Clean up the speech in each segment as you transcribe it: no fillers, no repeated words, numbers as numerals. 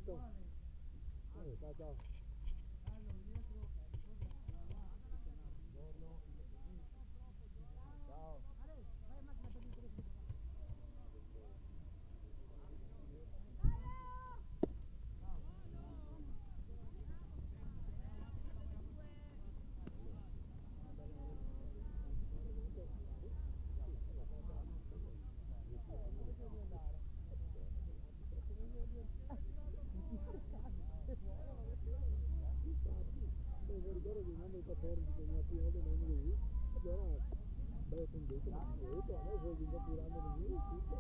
Renato. Ciao ciao. Ciao. Mi ricordo che nel 14 che mia figlia non mi lì, allora beh condotto, ma detto, a me sono già tirando le mie tutto.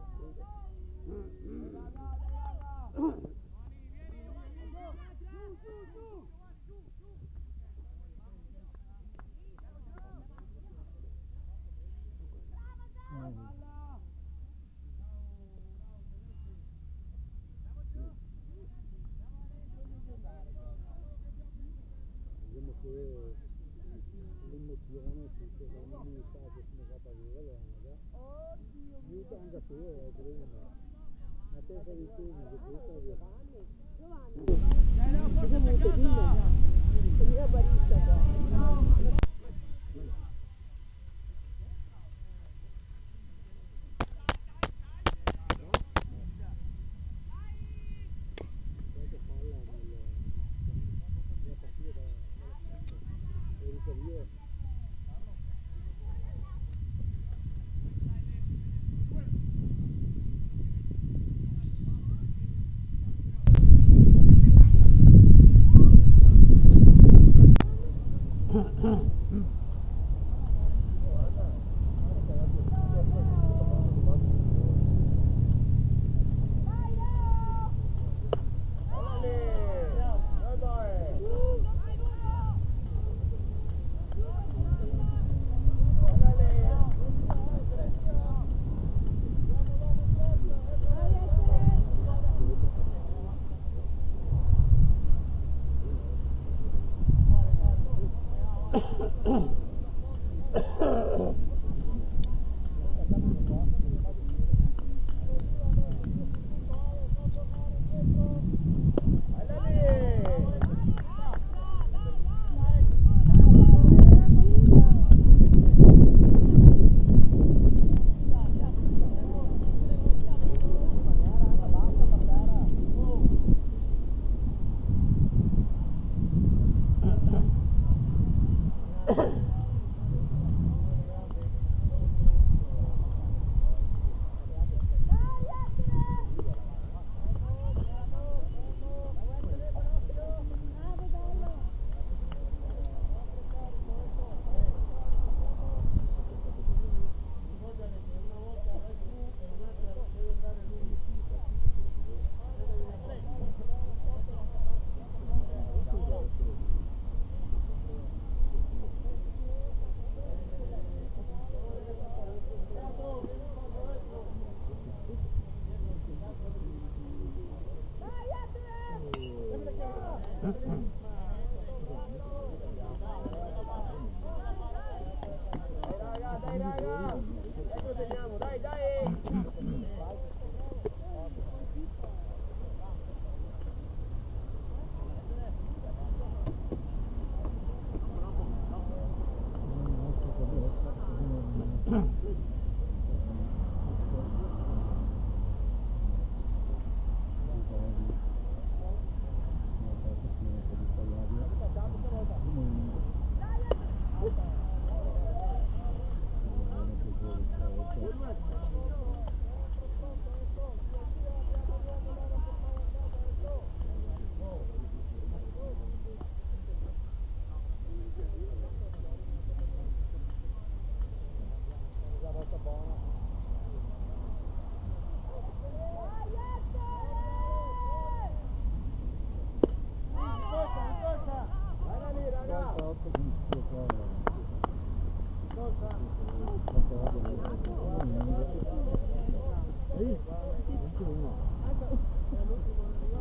Diciamo che l'emozione tutto, quando mi sa che sono fatta vivere, aiuta anche a te, credo. Ma te sei tu, che questa è via. Mia barista qua.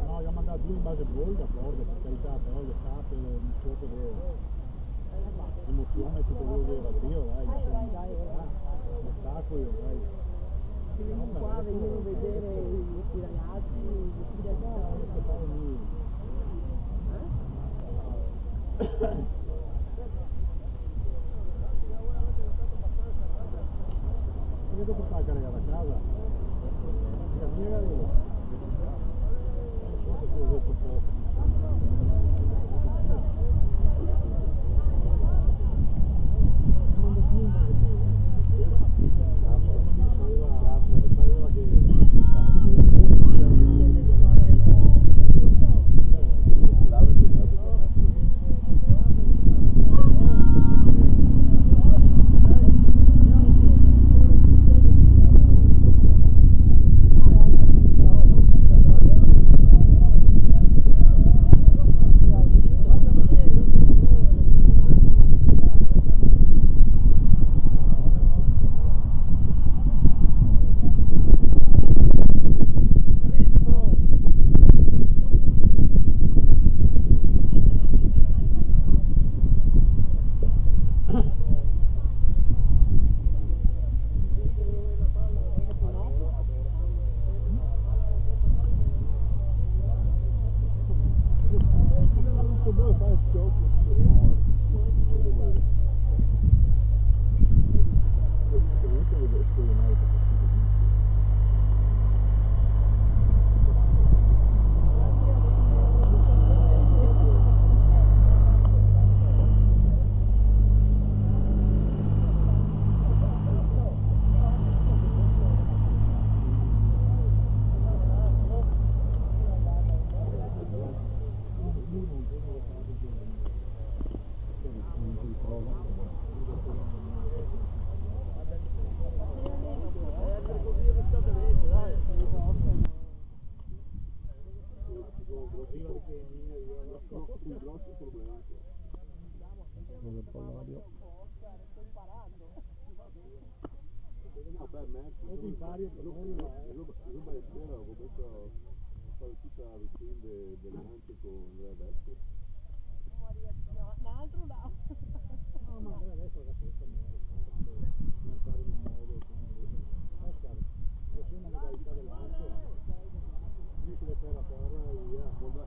No, io ho mandato due in base gol, d'accordo, per carità, però le tappe, il fuoco l'emozione, tutto quello che era Dio, dai, spettacolo, dai. Qua venire a vedere questi ragazzi, questi ragazzi. Perché devo portare la carregata a casa? La mia carregata? Non so perché ho detto poco.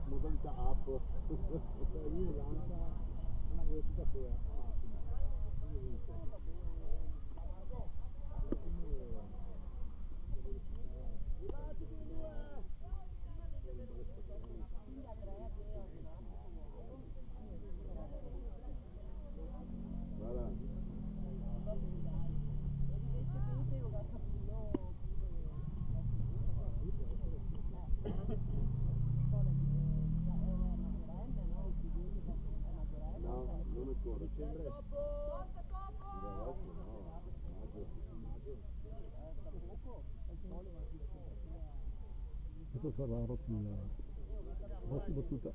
Modalità up. Lui lancia una velocità sua massima. Questo sarà Rossi battuta.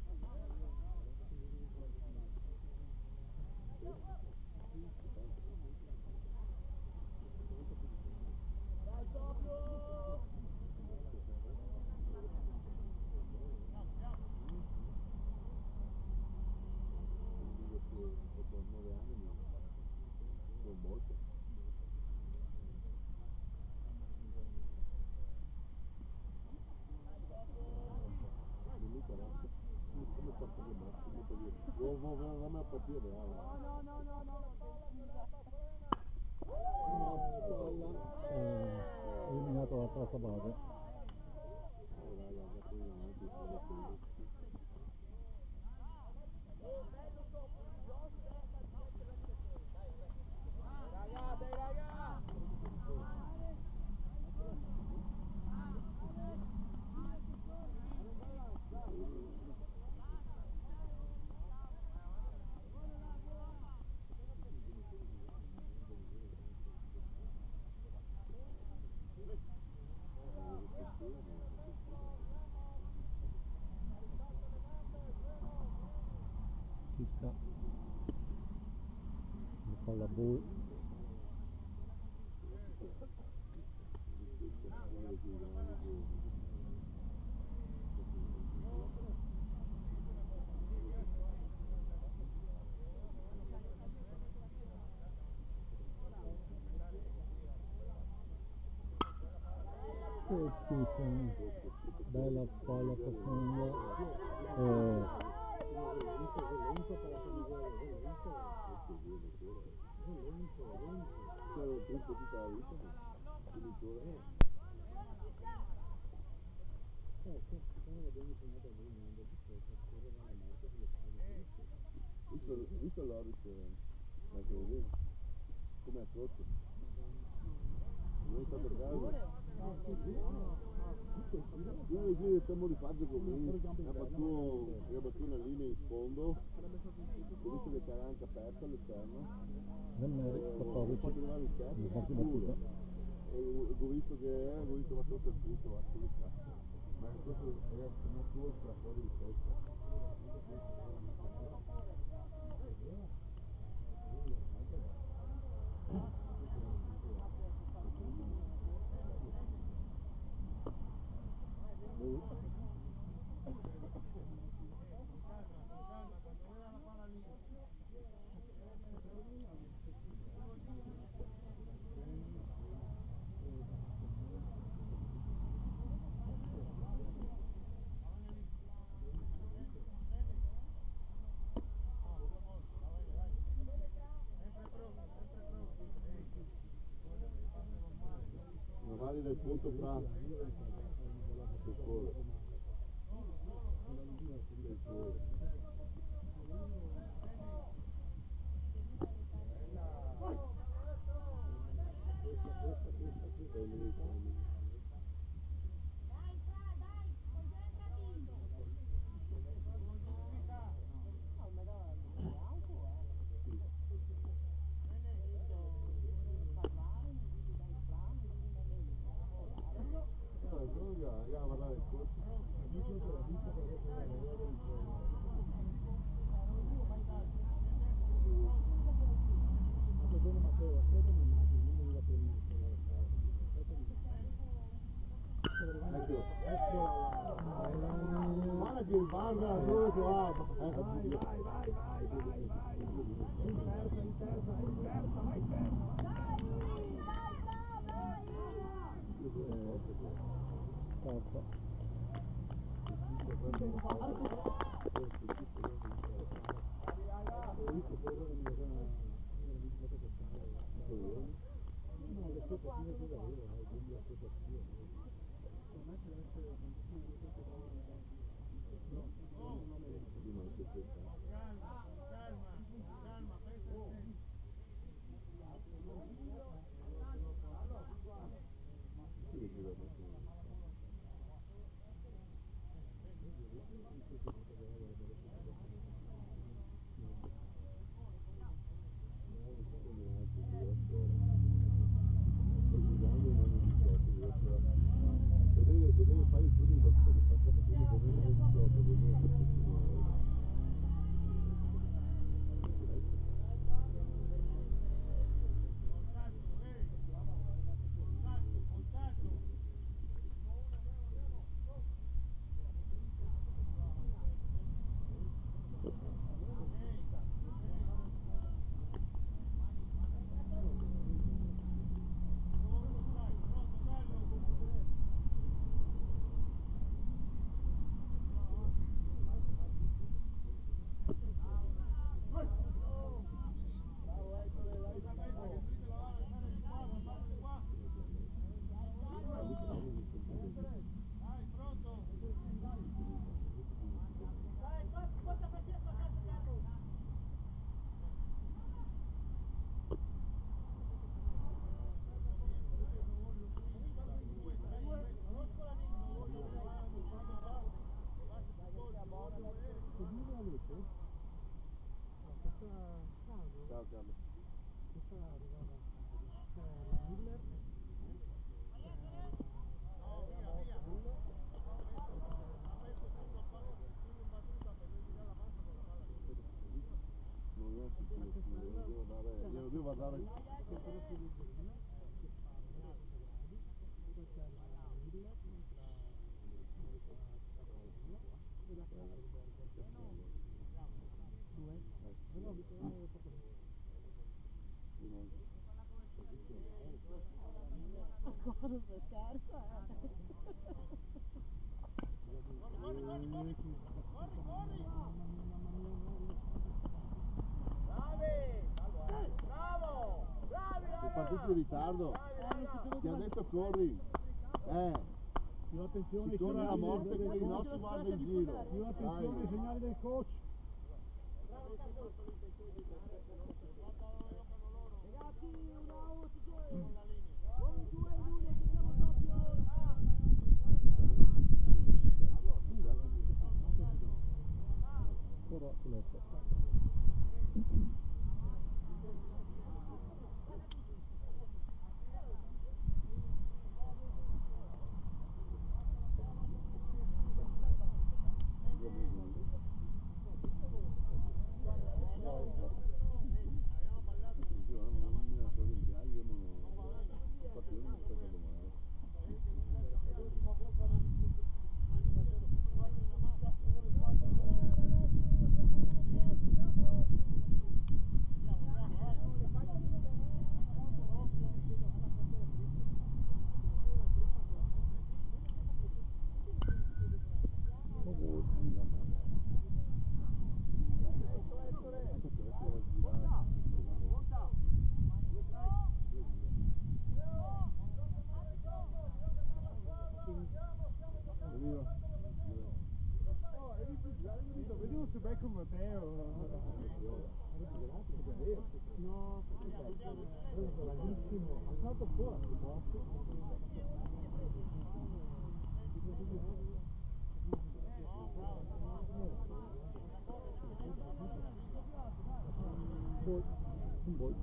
Non a partire Eliminato la terza base. Ci sta la palla ball. Bella palla profonda. lento per la famiglia, è lento. C'è un punto di vita, finitore. Visto l'Oris, anche vedere come è sotto. Non è stato caso. Noi siamo rifatti così, abbiamo battuto una linea in sfondo, ho visto che c'era anche aperta all'esterno. Nel 14, Ho arrivare il terzo, mi faccio sicuro. battuta. Ho visto che va sotto il punto, va sul cazzo. Ma questo è una corsa fuori di testa. Vali del punto fra il sole. Guarda che guarda dove va. Vai. In terza. Ciao, Carlo. Questa arrivava, c'era la Miller, Non è sicuro, glielo devo dare. che però più di così, che fa poi c'è la Miller, e la Carlsberg. Due? Non ho abituato poco. Ancora sei scherzo, tutti in ritardo. Ti ha detto corri. Più attenzione Si corre la morte qui, non si guarda in giro. Più attenzione ai segnali del coach. Ragazzi, un out, voi due in uno che siamo doppio. Ora sull'est. Vediamo se becco Matteo. No, bravissimo. Ha saltato fuori. Un bol.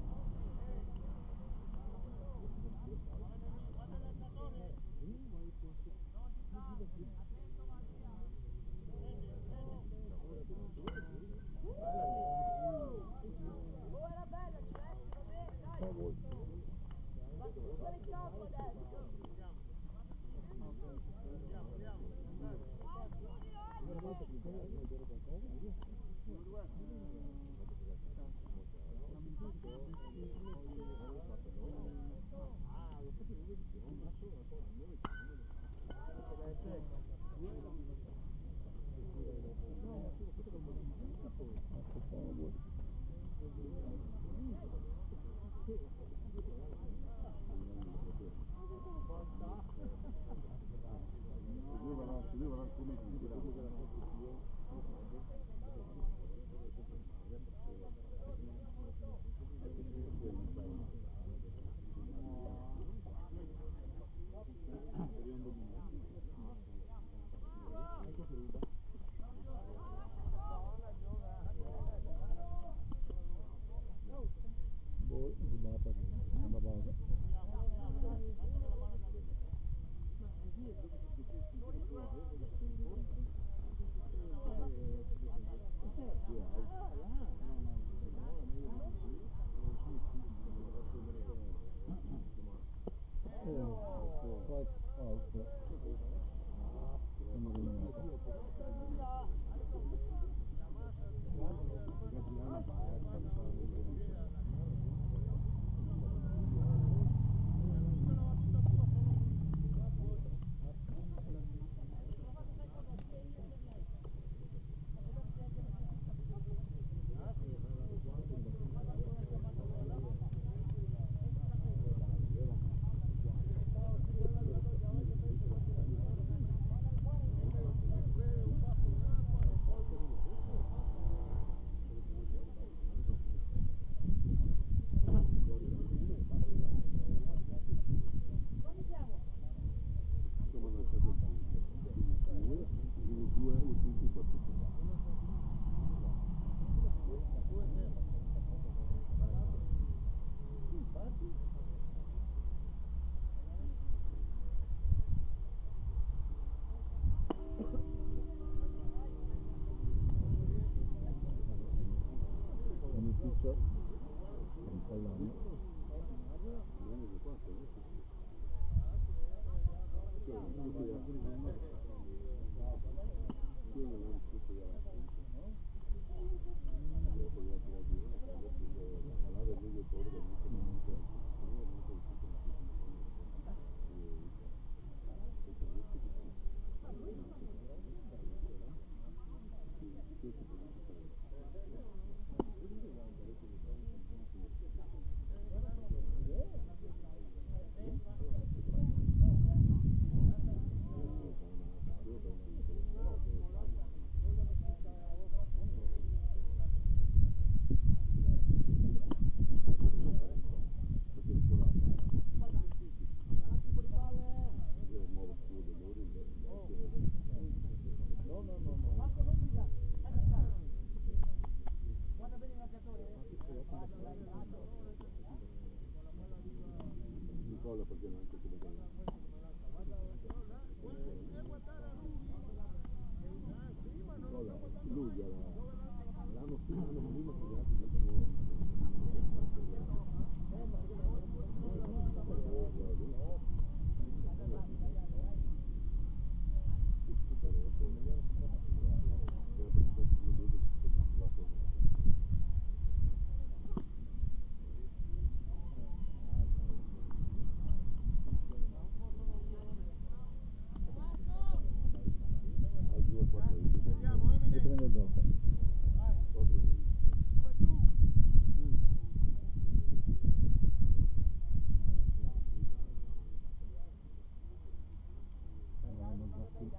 qui.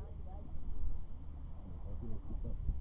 Infatti la città.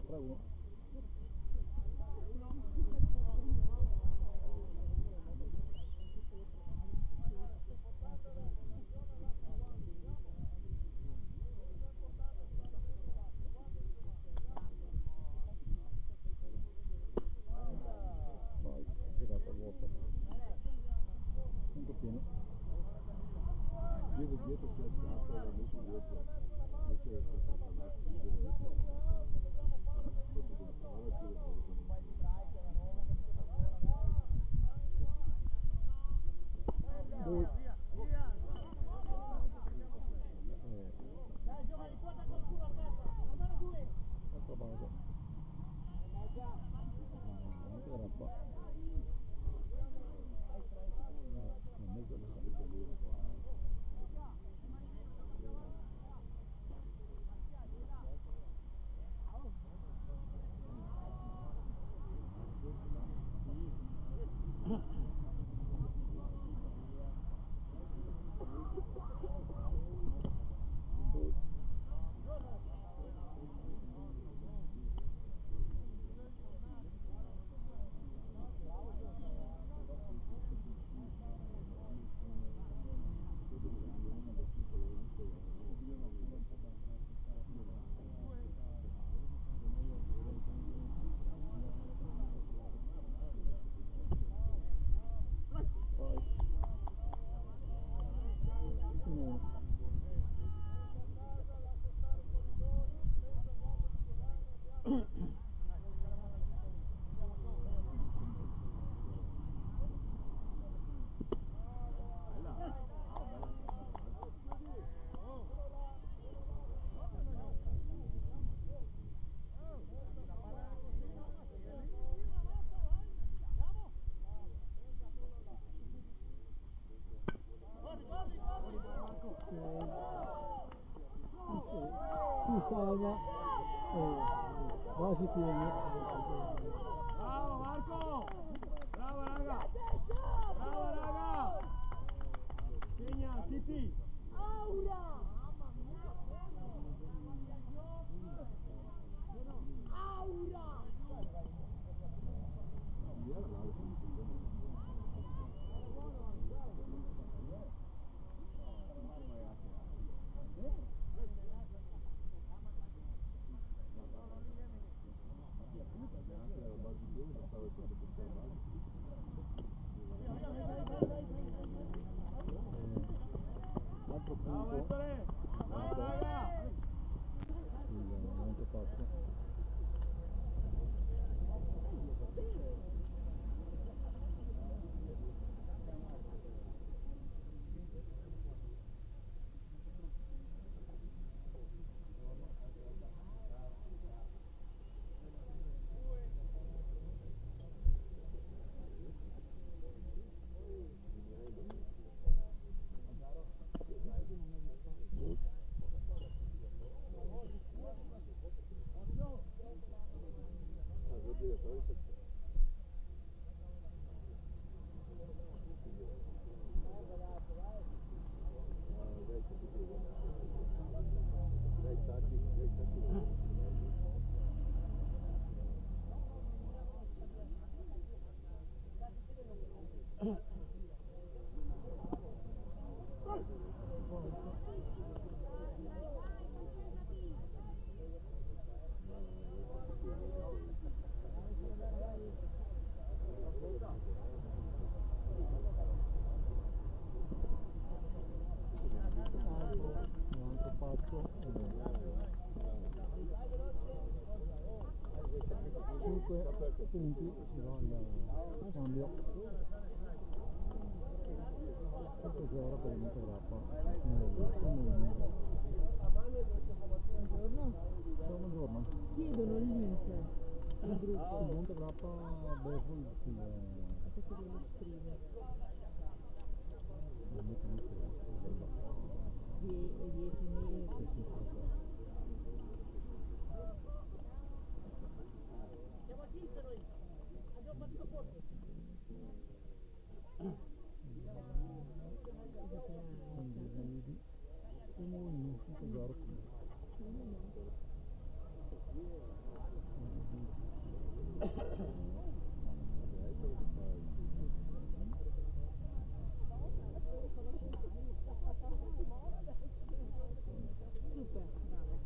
Bravo. Vai, girata vuota. Punto pieno. Dietro c'è il gatto, invece dietro. Invece questa cavarsi deve Si salva quasi pieno. Bravo Marco! Bravo raga! Bravo raga! Segna, Titi! Aura! Aura! 5 punti si va al cambio. 5-0 per il Montegrappa. Buongiorno. Ciao, buongiorno. Chiedono il link del gruppo. Il Montegrappa Beverly A che devo scrivere? 10.000. Super, bravo.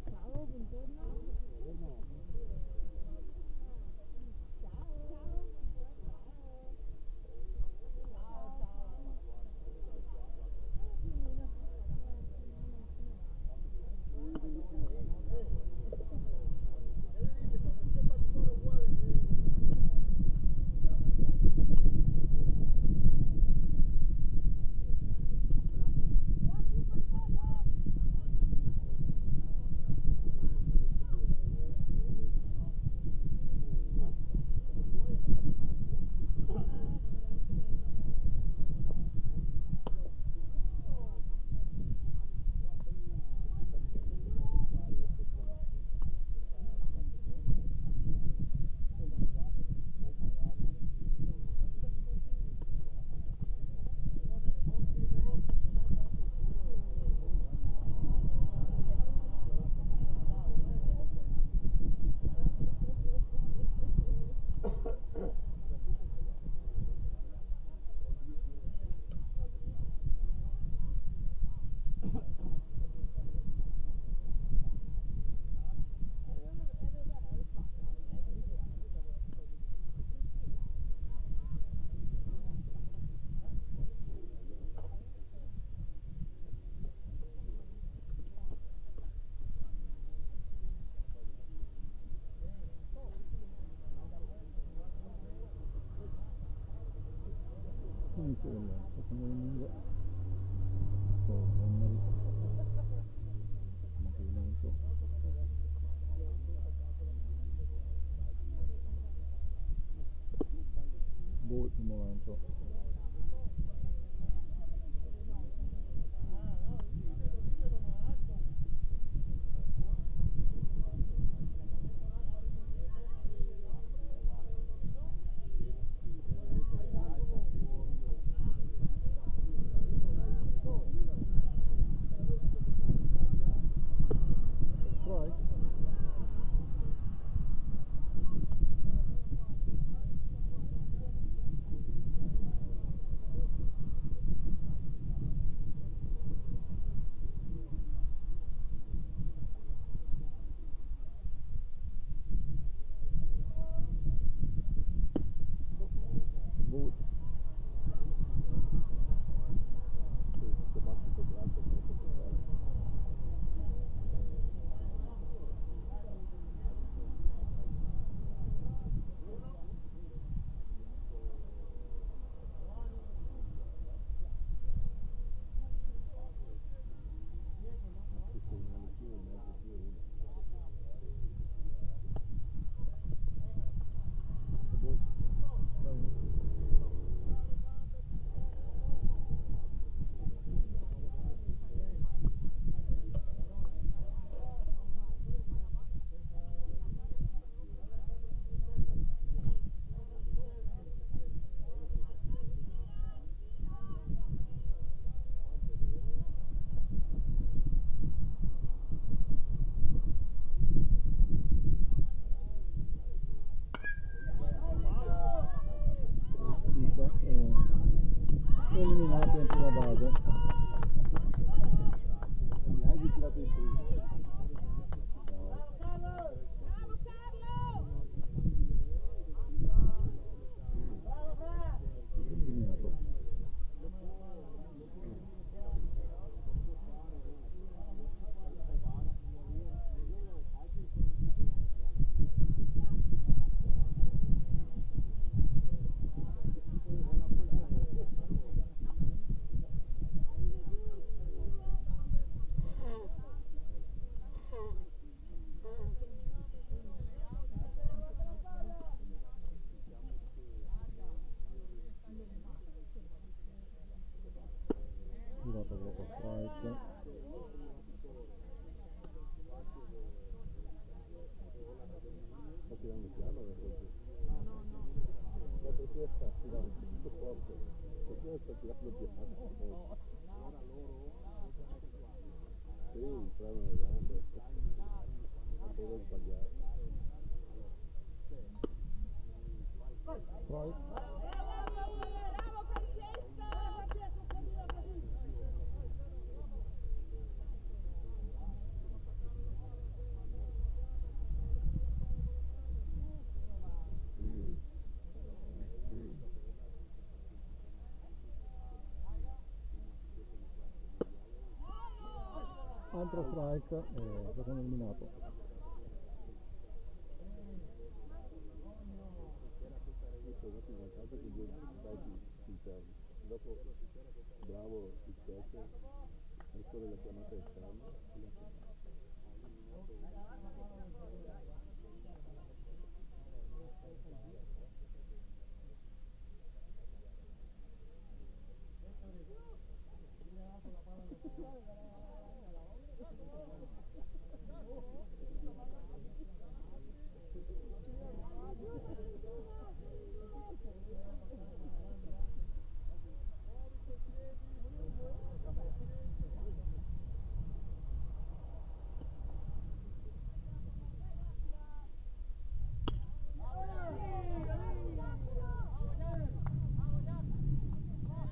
Ciao, buongiorno. Inizio del secondo inning. Sto Henry. Molto lento. Ball, primo lancio. Strike. Ball. Eliminato in prima base. Neanche tirato in prima. Eliminato. Sta tirando piano perché perché sta tirando tutto forte, perché sta tirando piano. Sì, il freno le gambe, non può sbagliare. Strike. Altro strike e secondo eliminato. Questo dopo in vantaggio con 2 strike interni. Dopo bravo il catcher, ancora la chiamata esterna.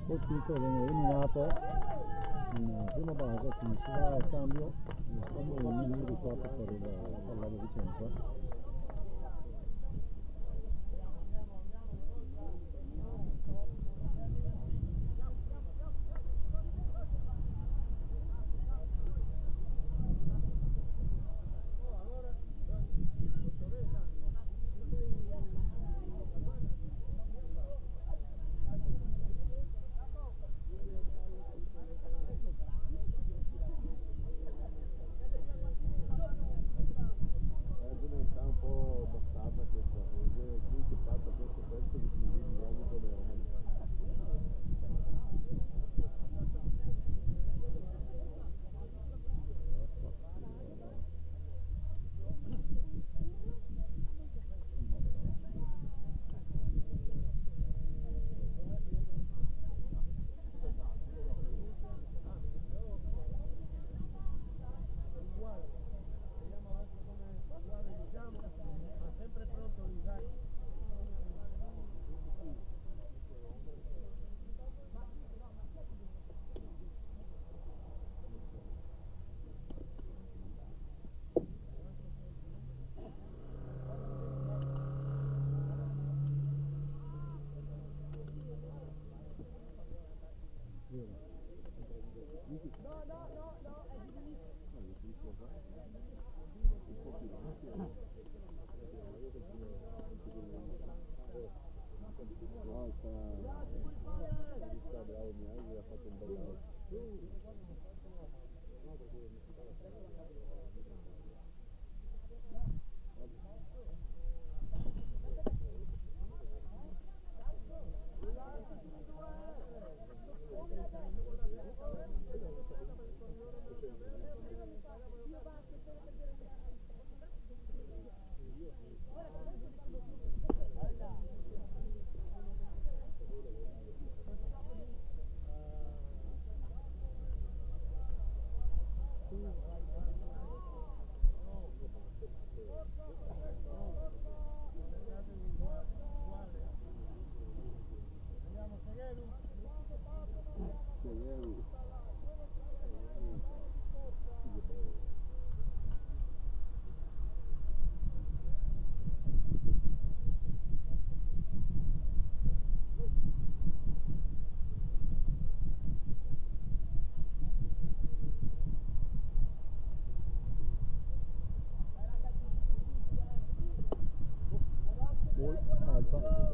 Colpito, viene eliminato in prima base, quindi si va al cambio, il secondo inning di 4 per il Palladio Vicenza. Sta un po' passata questa cosa, qui si fatta questo pezzo di più grandi come Roma. Sempre pronto a usare. No, sta bravo Miaghi, ha fatto un bel lavoro. Altro ball.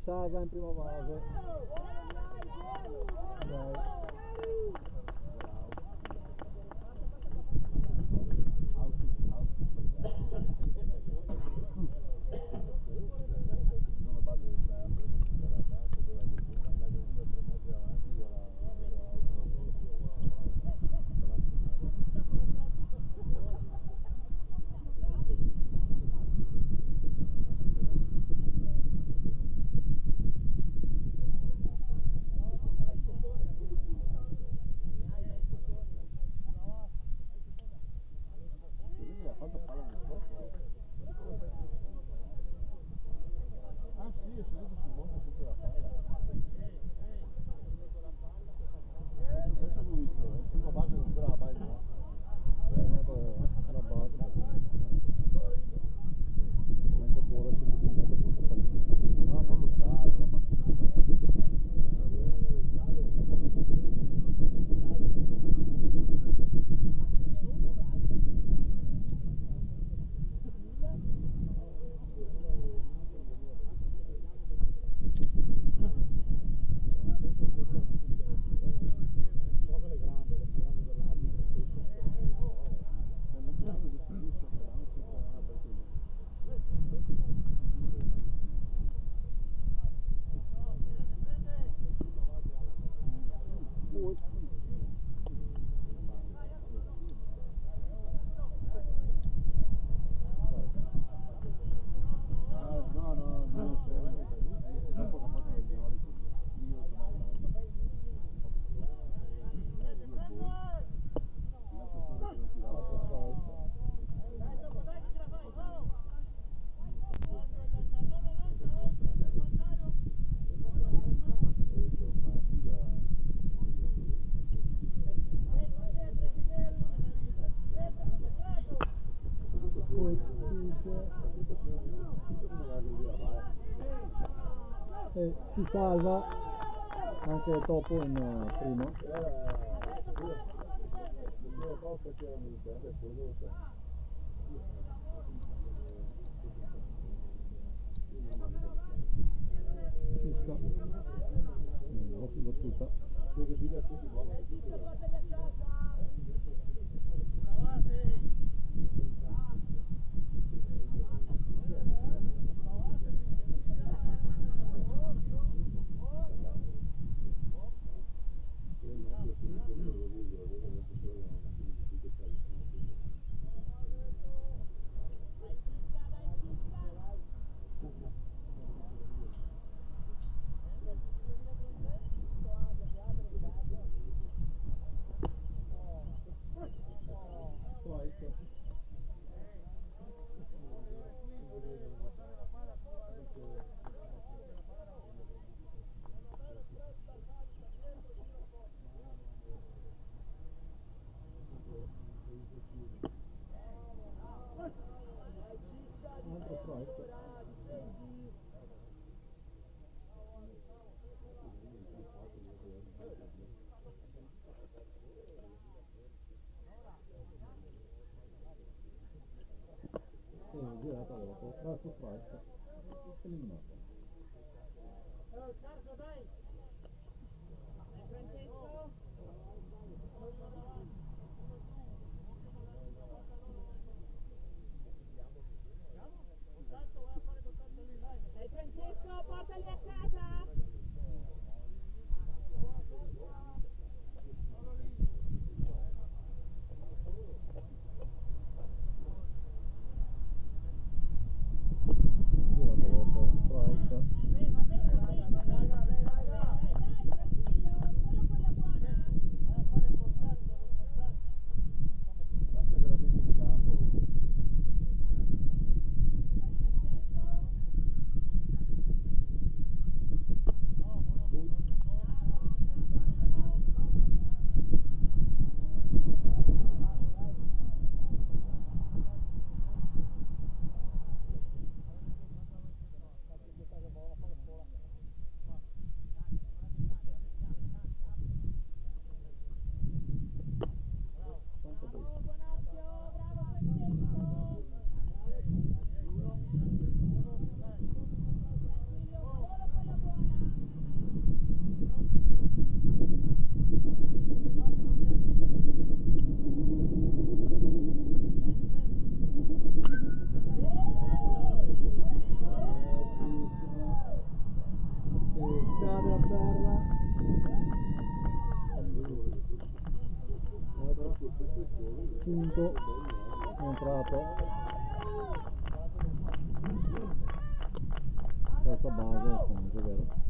salva in prima fase. Dai. E si salva anche Topo in prima. Cisca battuta. Girata dopo, verso strike, eliminato. Dai Francesco, portali a casa! Girata dopo, strike. punto è entrato terza base comunque è vero.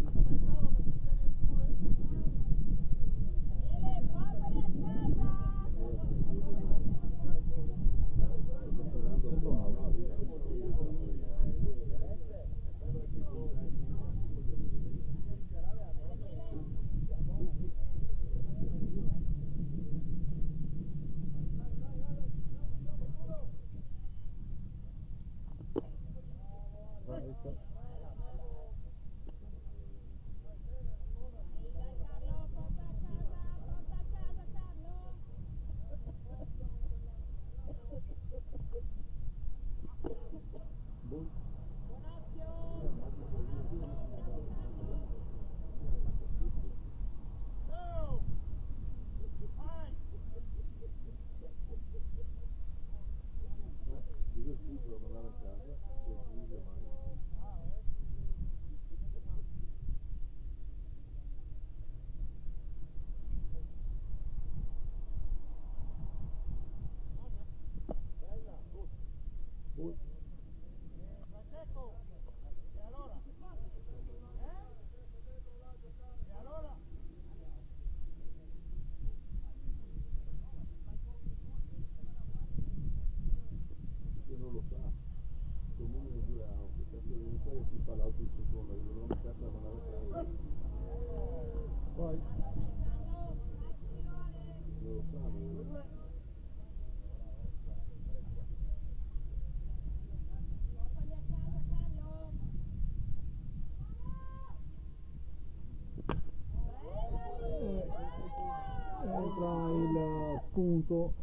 Entra il punto.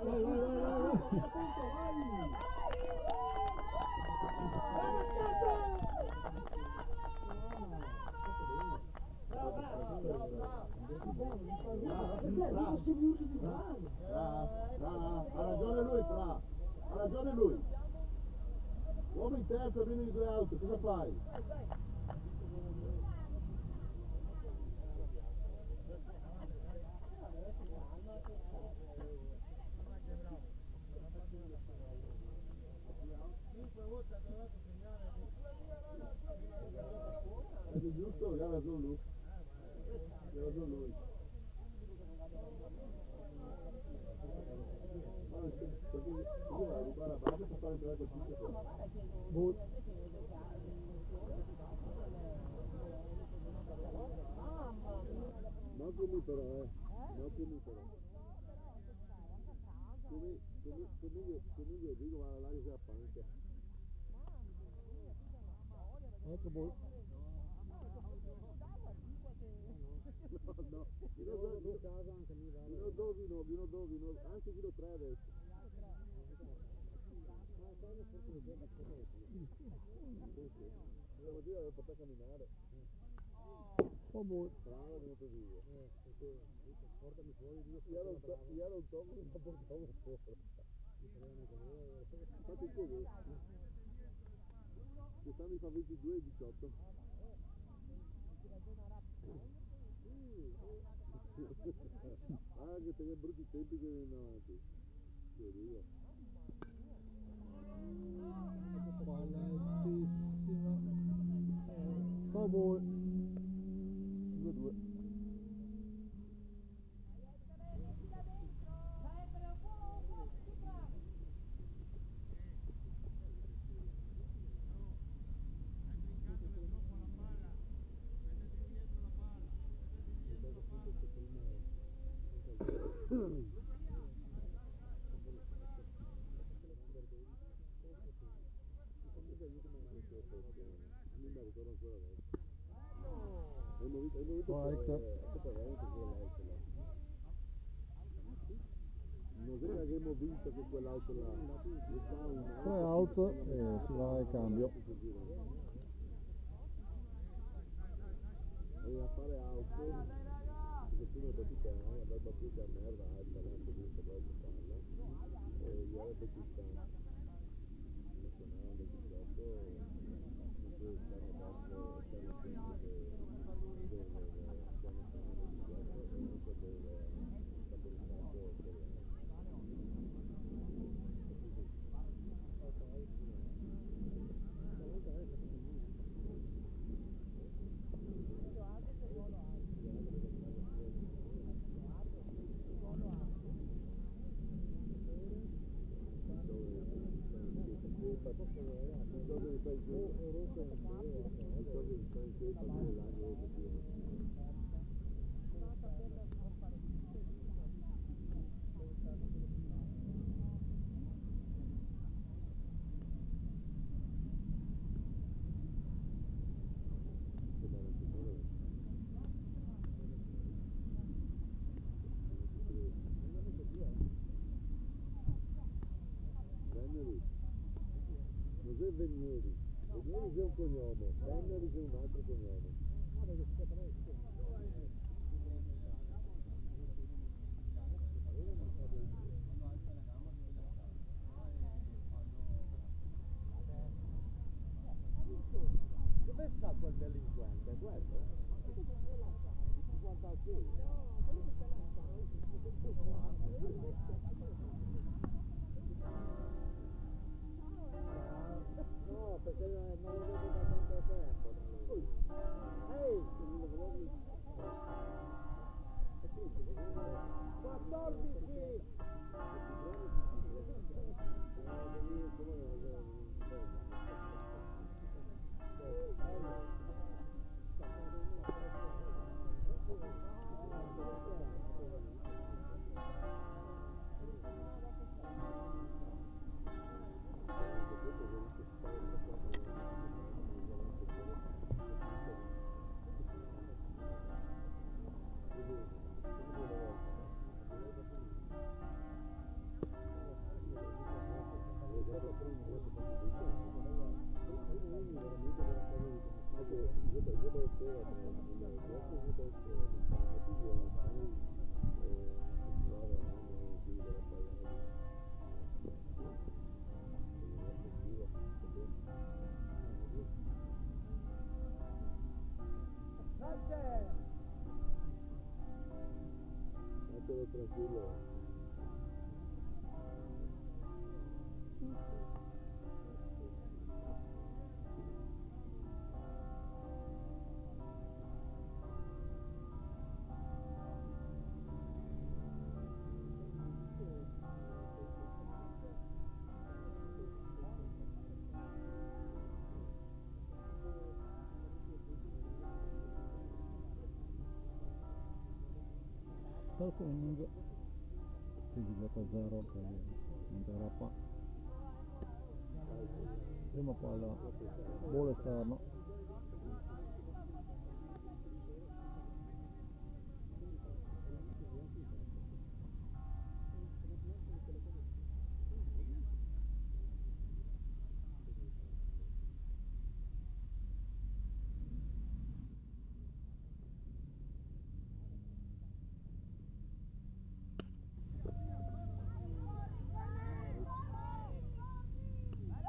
Vai, vai, vai, vai. Ha ragione lui, Fra. Ha ragione lui. Uomo in terza, vieni di 2 out, cosa fai? È giusto, ha ragione lui. Ha ragione lui. Non come però, non come però. Come io dico, ma l'aria si appanca. Altro ball. No, fino a 12, anzi fino a 3 adesso. Devo dire, devo poter camminare. Ball. Strano è venuto via. Portami fuori, io ero un topo che la portavo fuori. Fate il tuo voi. Quest'anno mi fa 22 e 18. Ah, che te ne brutti tempi che vengono avanti. Che Dio. Palla altissima. Favore. 2-2. Non sembra che abbiamo vinto con quell'auto là. 3 out e si va al cambio. E a fare auto, perché tu mi hai battuto a battuta a merda alta, l'altro di questa cosa palla, e io ero battuta nazionale del 18, dove stanno basso, stanno sempre dove stanno nazionale del 18, e non so dove Europa è di cose che stanno in quei pallone là, io ho capito. Veneri, José Venieri. Venieri c'è un cognome, Veneri c'è un altro cognome. Dove sta quel delinquente? Quello? Il 56? No, perché non lo vedo da tanto tempo. Ehi! 14! Tranquillo. Terzo inning, quindi 2-0 per l'intera qua. Prima palla, volo esterno.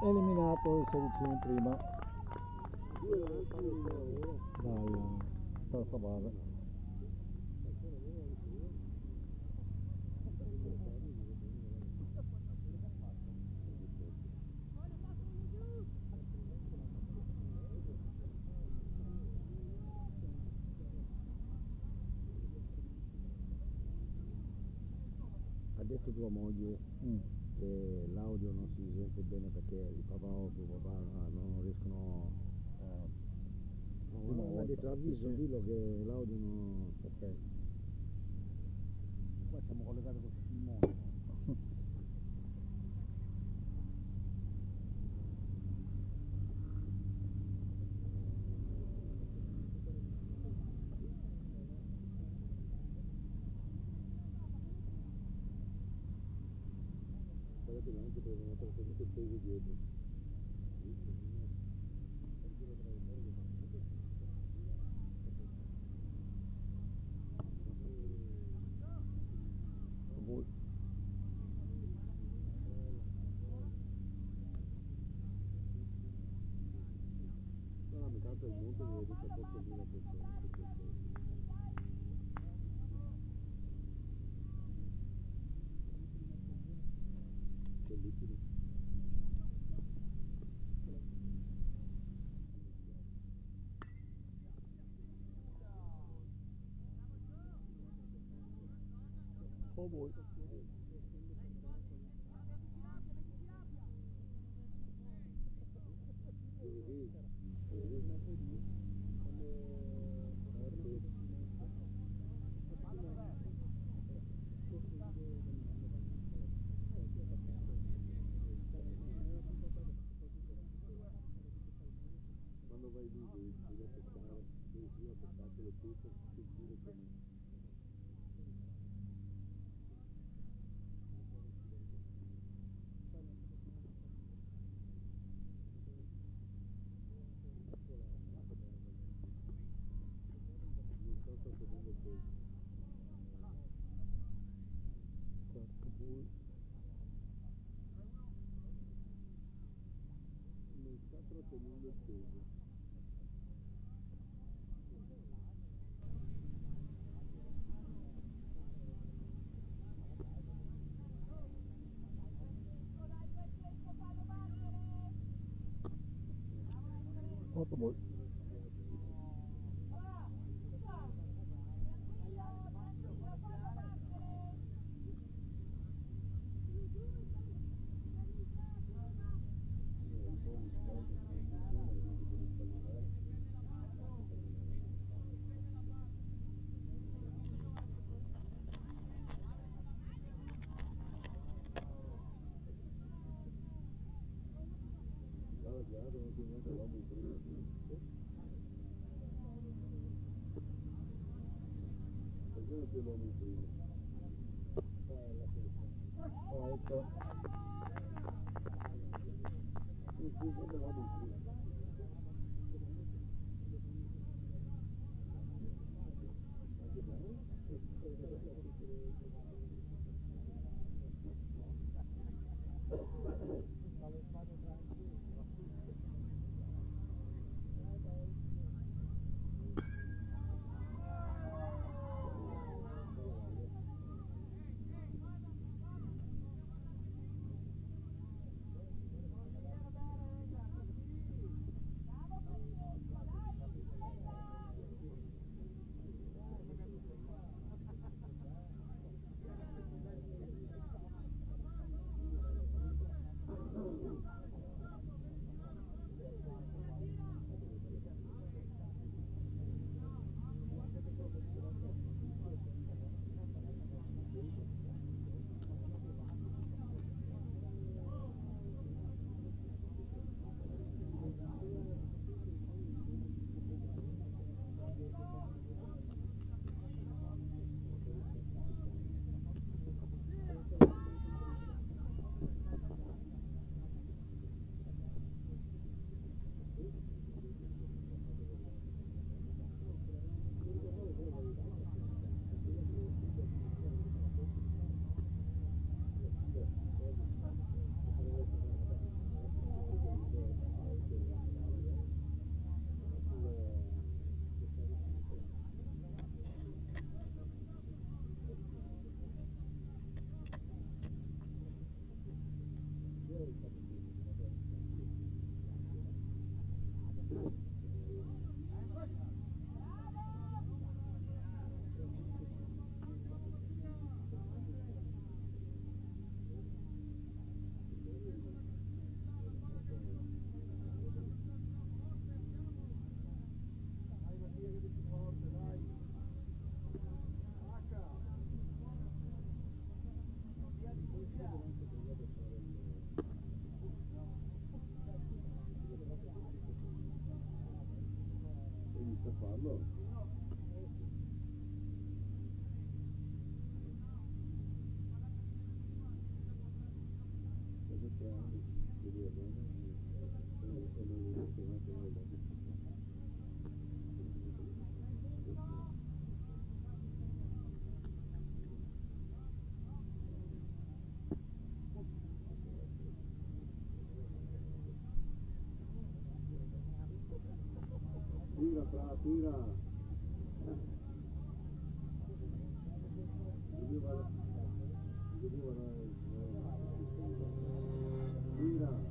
Eliminato il 16 in prima dalla terza base. Ha detto tua moglie che l'audio non si sente bene perché il papà o il papà non riescono no, ha detto avviso, dillo che l'audio non... Ok. Qua siamo collegati con tutto il mondo. Guardate l'anche per una persona che pesi dietro. Ball. No, mi tanto il monte dove dice 8.000 persone. Bellissimo. Oh boy. Dove Quando vai lì devi aspettare, devi aspettartelo tutto, sentire come non sto facendo questo. Terzo bull. Non sta trattenendo il peso. Quarto bull. Allora, già, non ti metto l'uomo in prima. Perché non ti l'uomo in prima? Ecco. Non ti metto l'uomo in prima. Anche bene? Inizia a farlo. Cosa strano, vedere bene, e non riesco a mettere tira, fra, tira. Tira.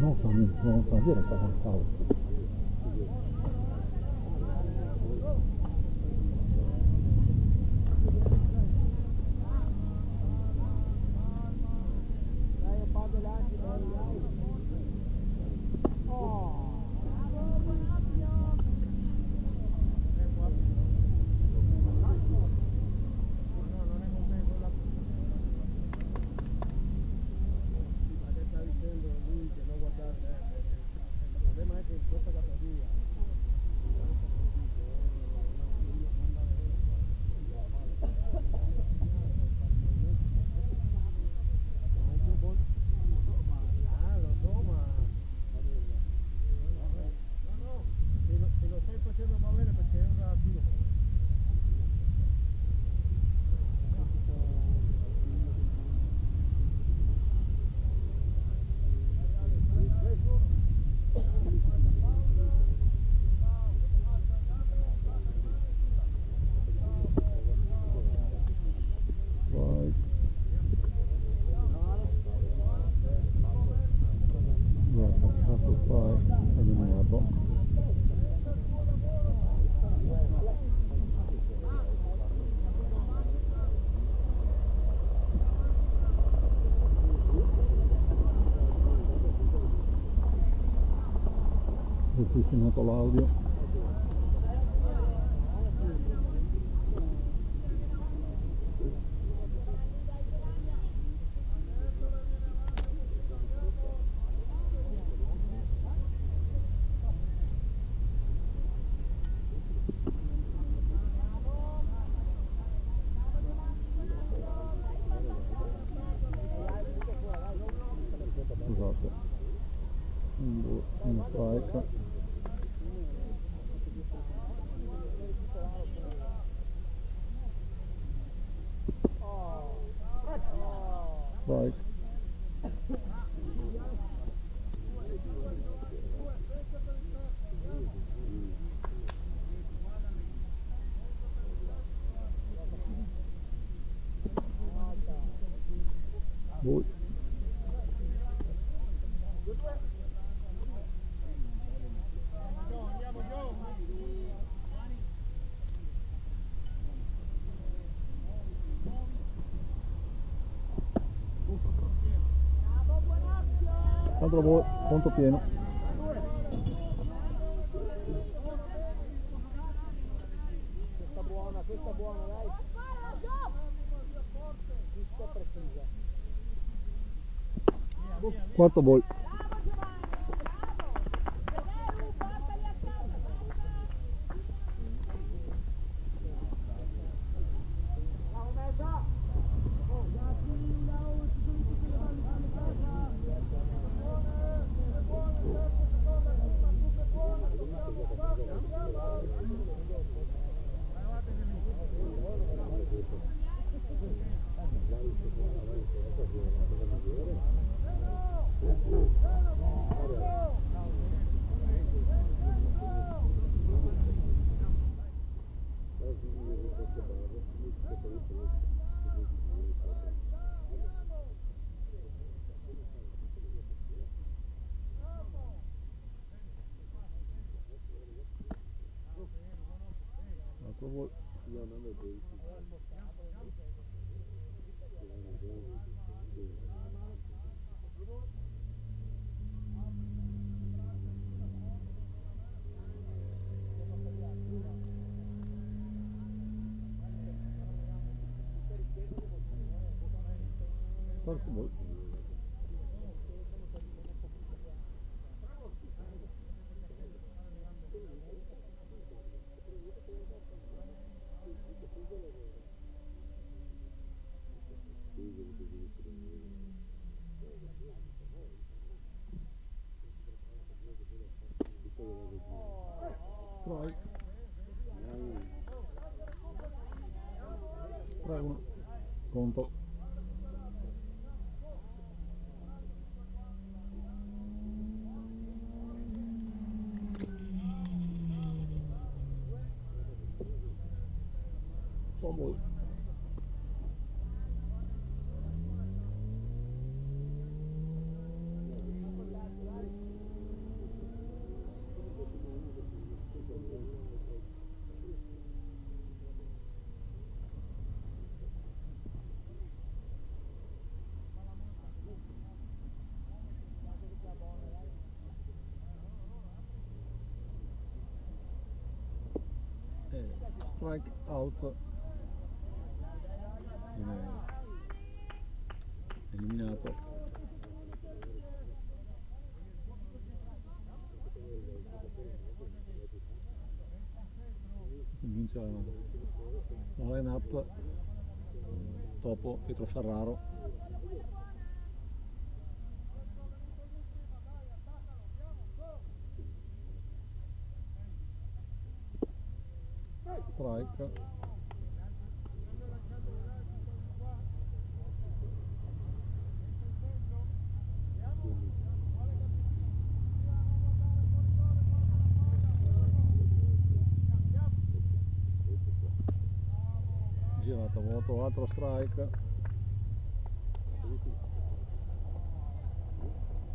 Non so dire cosa stavo. Ripristinато l'audio. Strike. Ball. Altro ball, conto pieno. Questa buona, dai. Giusta precisa. Quarto ball. Altro ball. Terzo ball. Strike. Strike 1. Conto. Ball. Strike out. Viene eliminato. Comincia la line up dopo Pietro Ferraro. Strike. Girata vuoto, altro strike.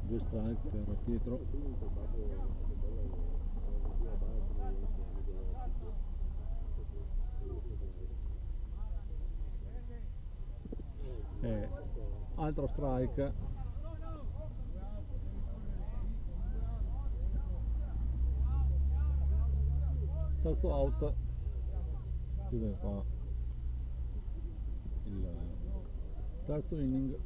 2 strike per Pietro. Altro strike. Terzo out. Si chiude qua il terzo inning.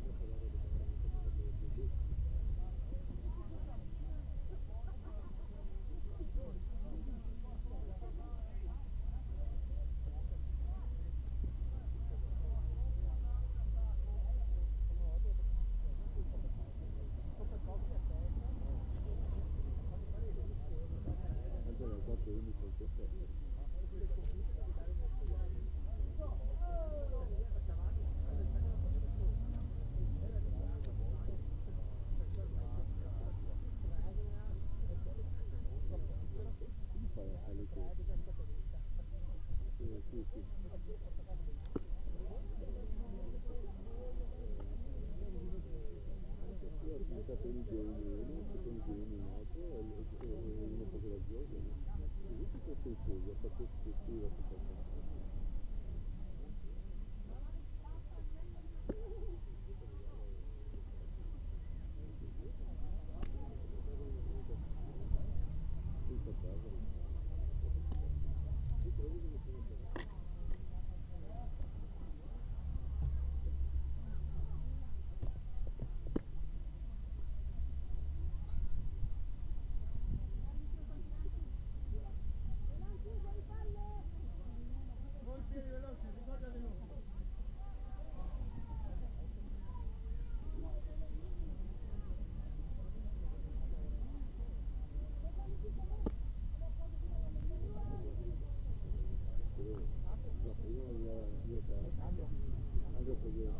Sì, sì. Io ho attività per i giorni uno, per i giorni un altro e uno poco da gioco, no? Così tutto sei fuori, ha fatto struttura, tutto fatto. Senza casa. La prima mia casa, anche perché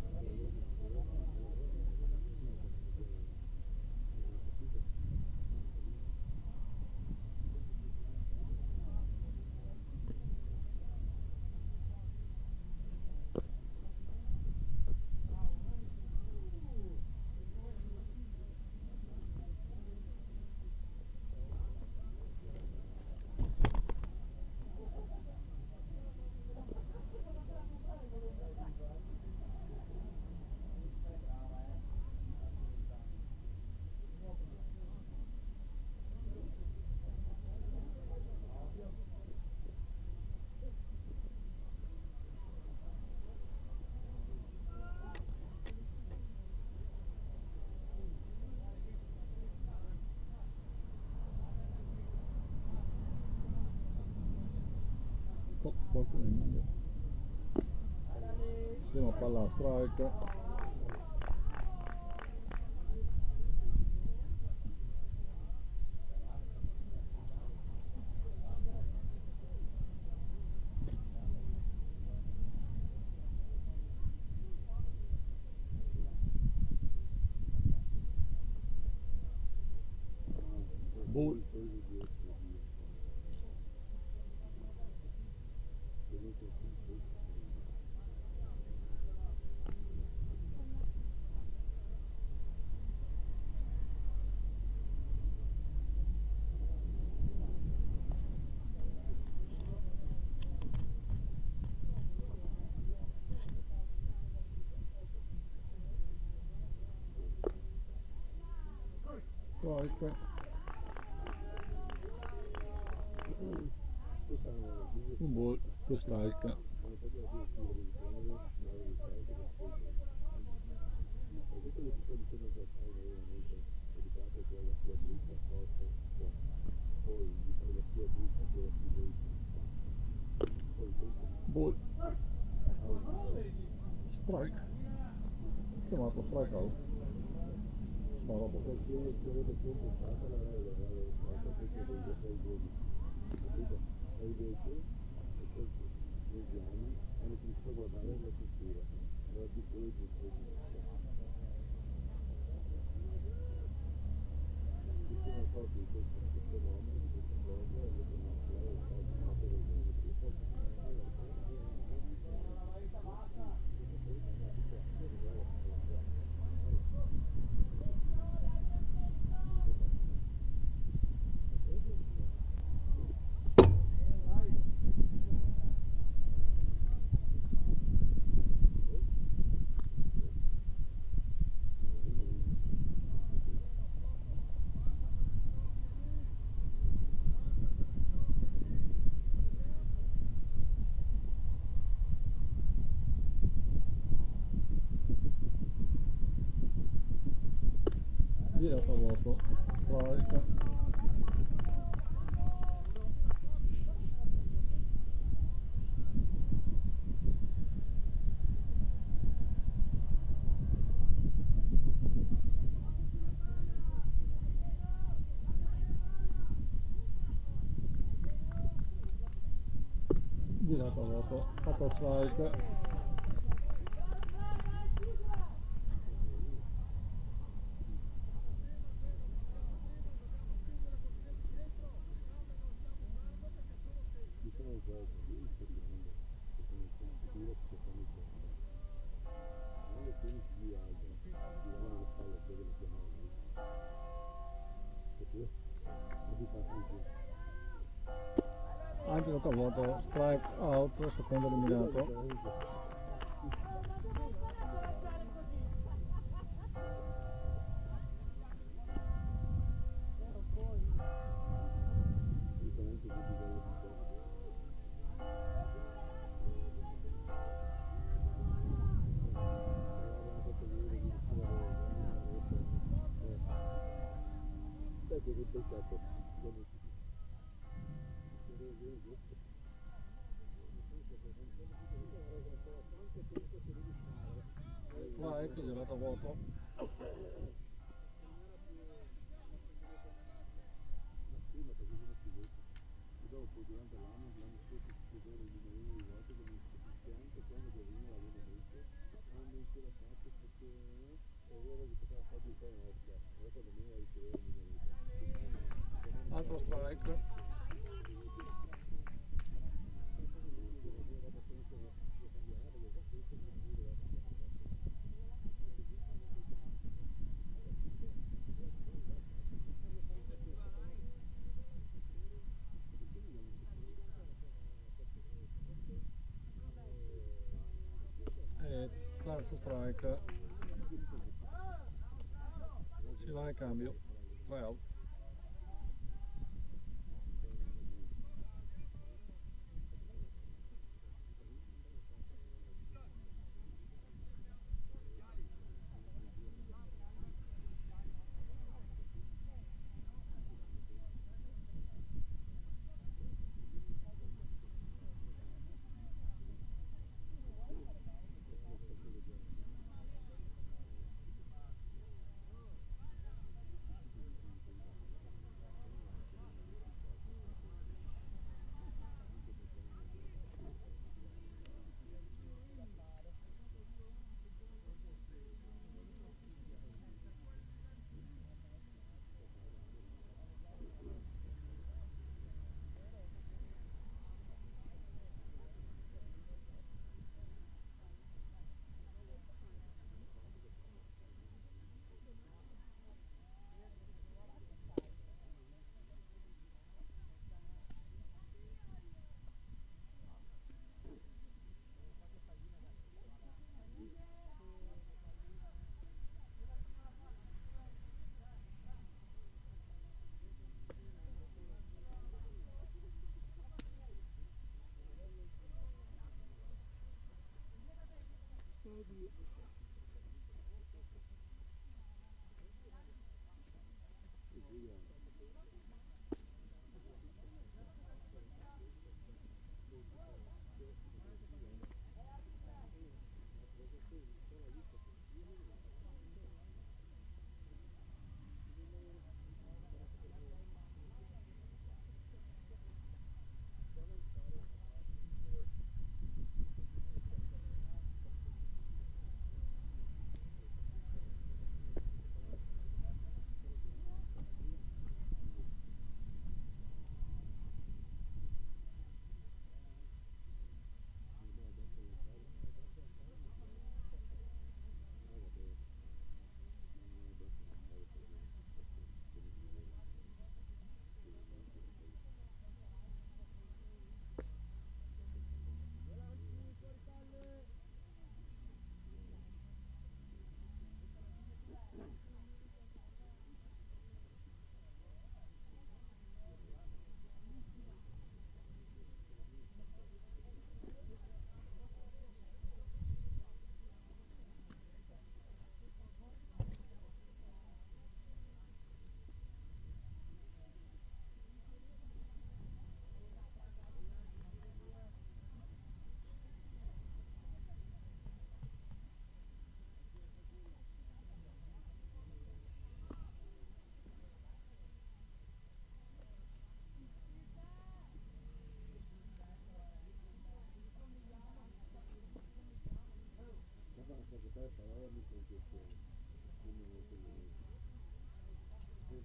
Qualcuno. Prima palla a strike. Ball. Strike. Un ball, due strike. Ball. Strike. Chiamato strike out. Spara poco. E invece negli anni hanno cominciato a guardare la cultura, la tipologia di ci sono proprio questo fenomeno, questa cosa, e io sono una per Girato a vuoto. Strike. Girato a vuoto. 4 strike. ci sono cose, effettivamente. Anche l'altra volta, strike out, secondo eliminato. Strike, girato a vuoto. Dopo durante l'anno scorso si chiedeva il numero di volte come anche quando Giovino l'aveva detto hanno ancora fatto perché è vero che poteva fare di fare Oscar adesso da me la riceveva il numero Altro strike. E terzo strike. Si va in cambio. 3 out.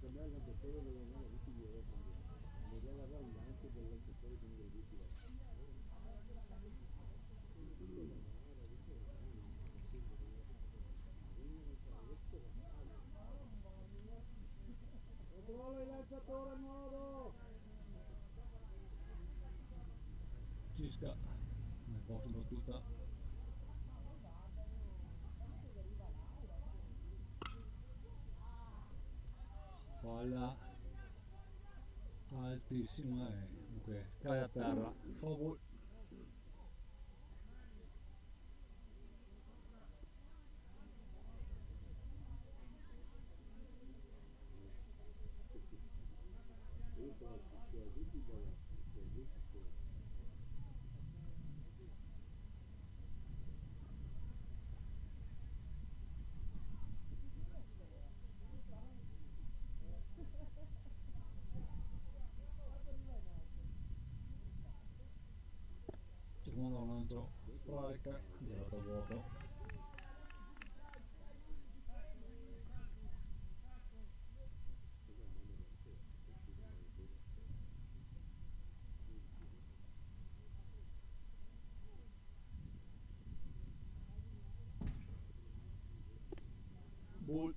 cambiare l'antiquario lo dobbiamo tutti gli euro cambiare. Dobbiamo agarrare un lancio dell'antiquario che non lo dici là. Controllo il lanciatore nuovo! Mosca nel posto battuta. Palla altissima e comunque cade a terra. Foul. Secondo un altro strike, girato a vuoto. Ball.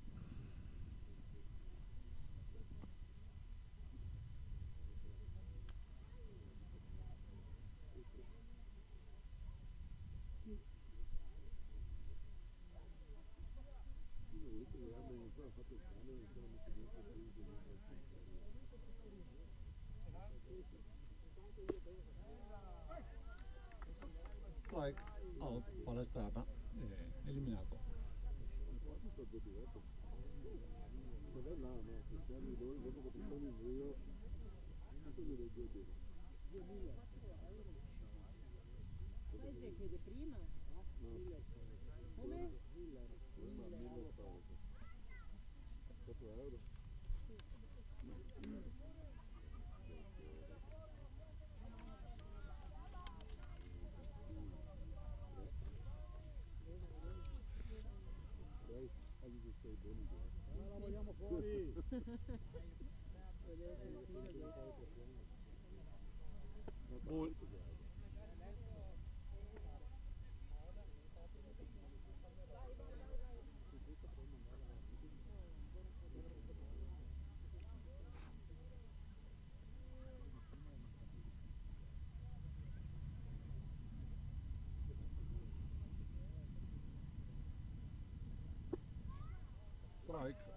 Strike out, palla esterna e eliminato. Sai che prima? Come? 4 euro. La vogliamo fuori! Ball. Strike.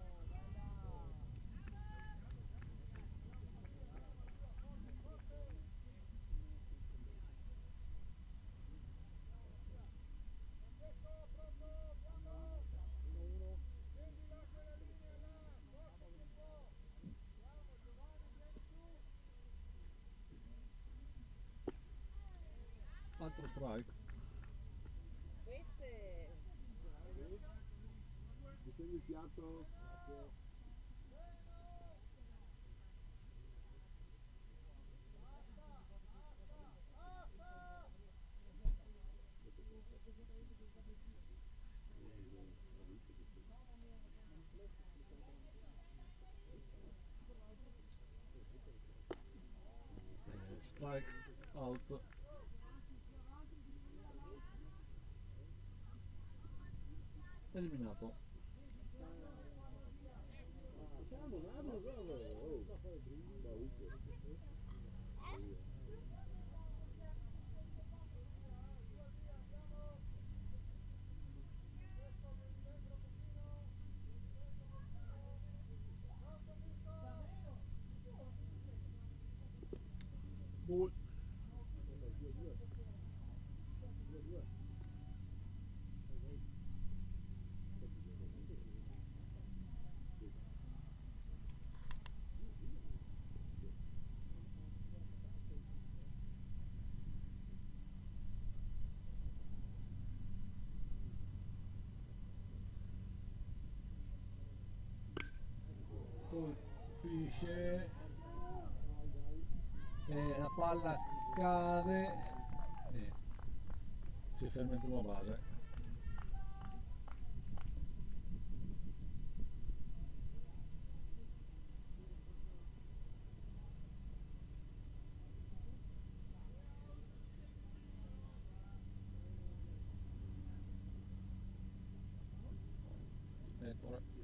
Altro strike. Queste... Mi prendi il piatto? Strike out. Eliminato. Ball. Colpisce e la palla cade e si ferma in prima base. Ettore.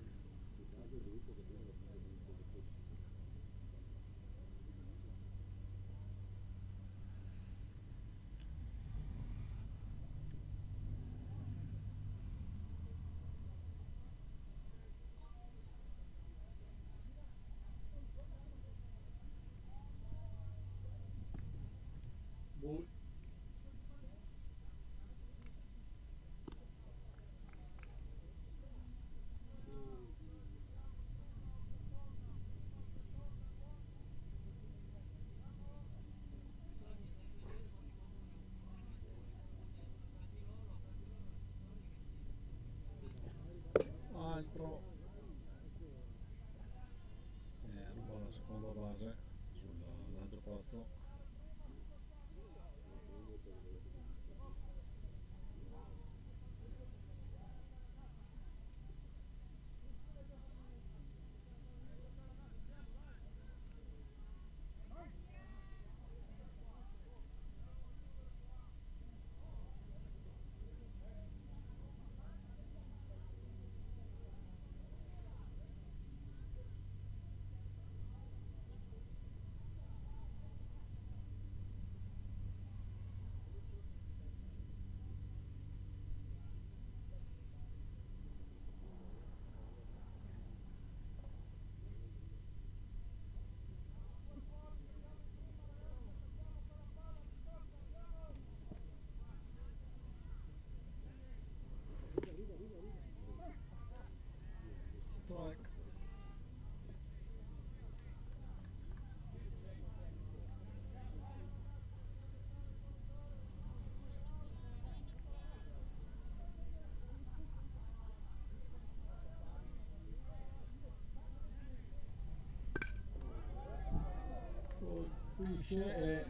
finisce e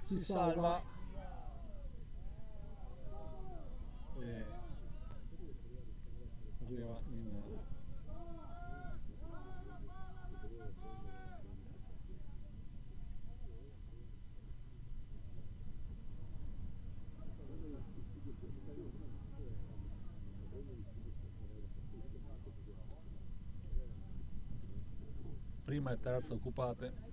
si salva e arriva in prima e terza occupate.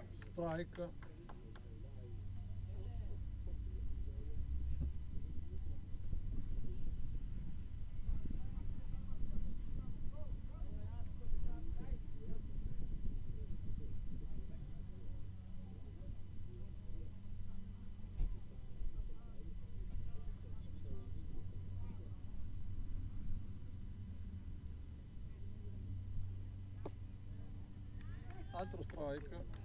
Strike. Altro strike.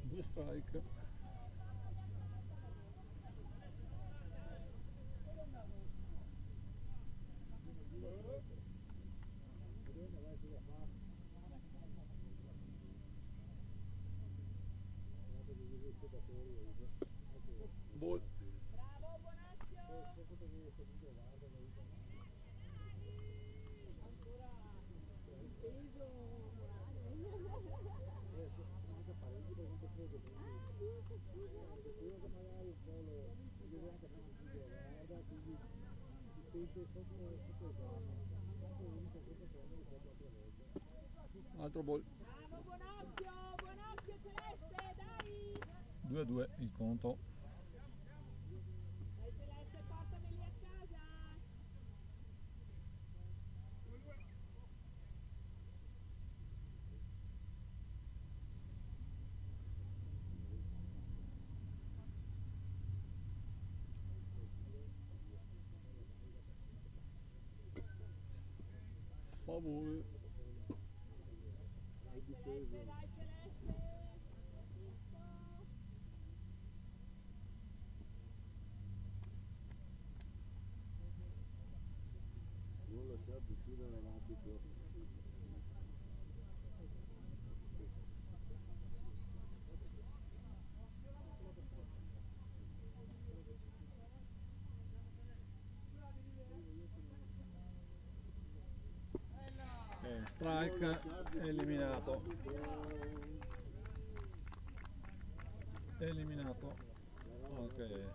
Due strike. Ball. Altro ball. Bravo, buon occhio Celeste, dai! 2-2 il conto. Dai Celeste, portameli a casa! Favore. Celeste, dai Celeste! Non lasciare uccidere l'abito. Strike eliminato. Eliminato. Ok.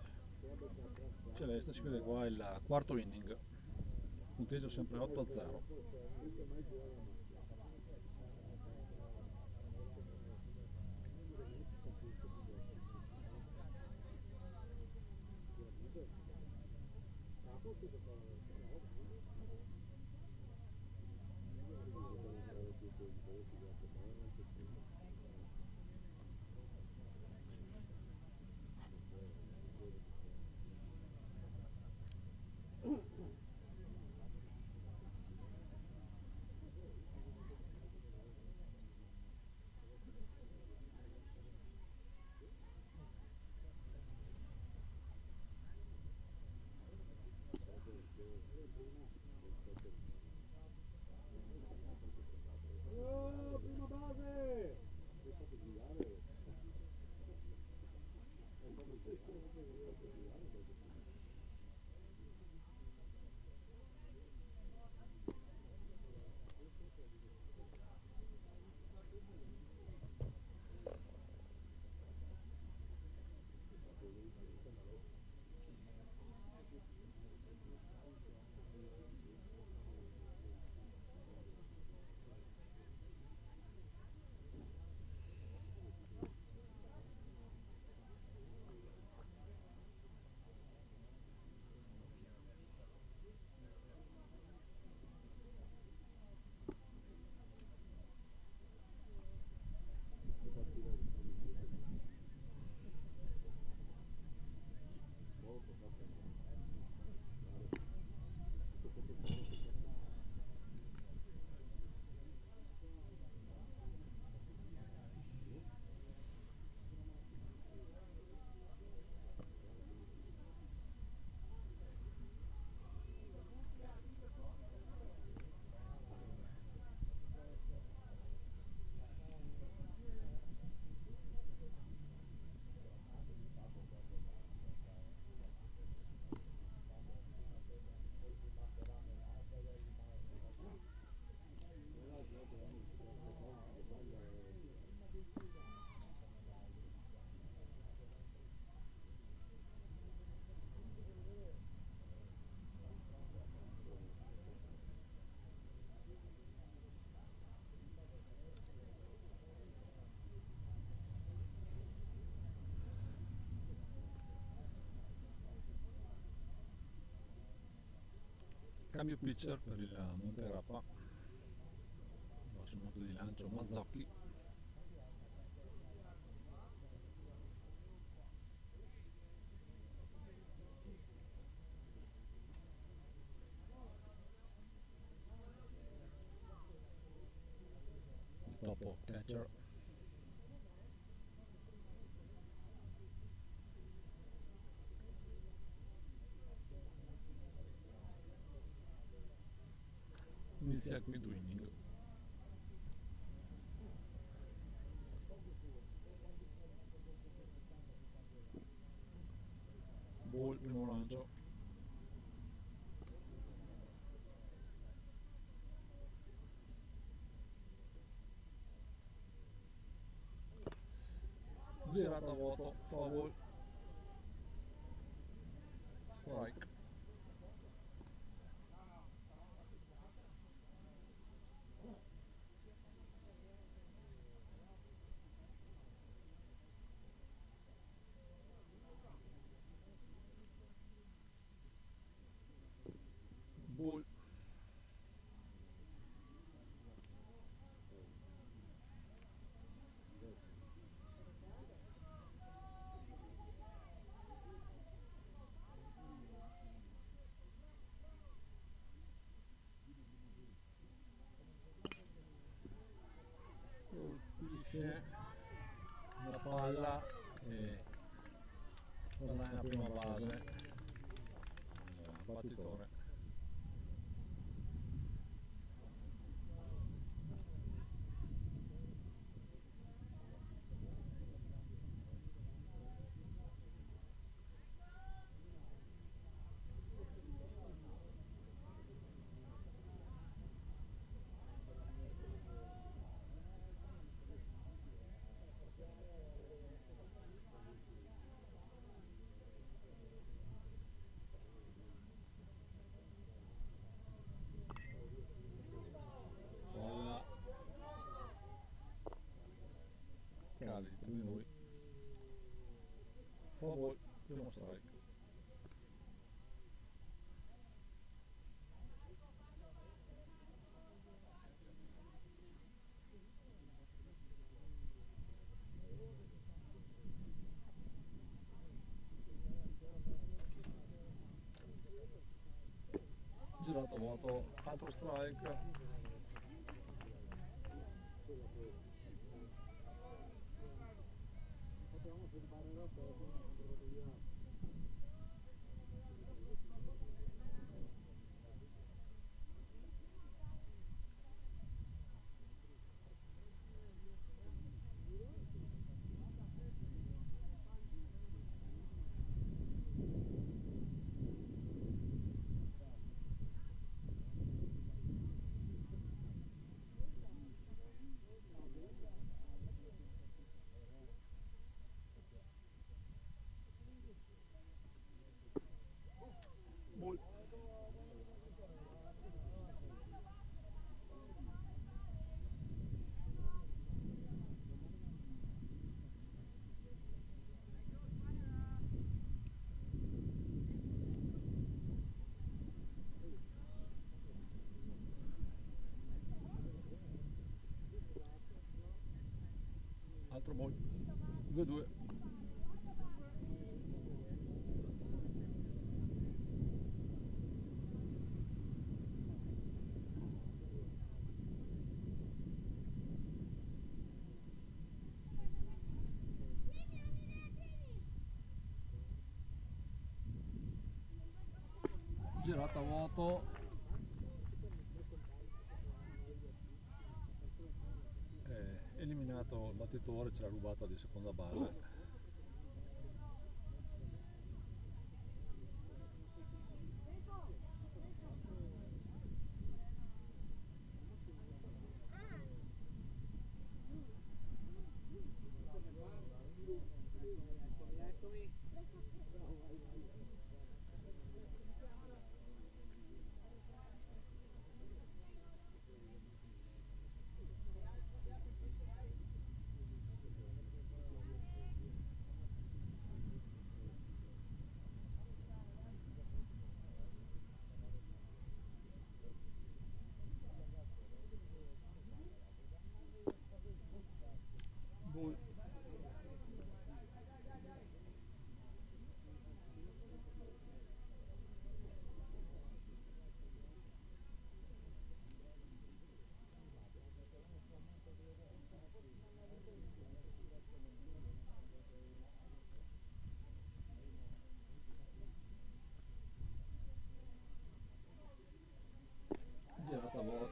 Celeste, si vede qua il quarto inning. Punteggio sempre 8-0. Cambio pitcher per il Monterappa, sul moto di lancio Mazzocchi. Il topo catcher. Inizia il quinto inning. Ball, primo lancio. Girata a vuoto, foul. Strike. Ball. Colpisce la palla e guadagna la prima base il battitore. Palla cade dietro di noi. Foul, primo strike. Girato a vuoto, altro strike. Potevamo fermare la porta, ma non andrò via. Ball. Altro ball. 2-2. Girata a vuoto, eliminato il battitore, ce l'ha rubata di seconda base.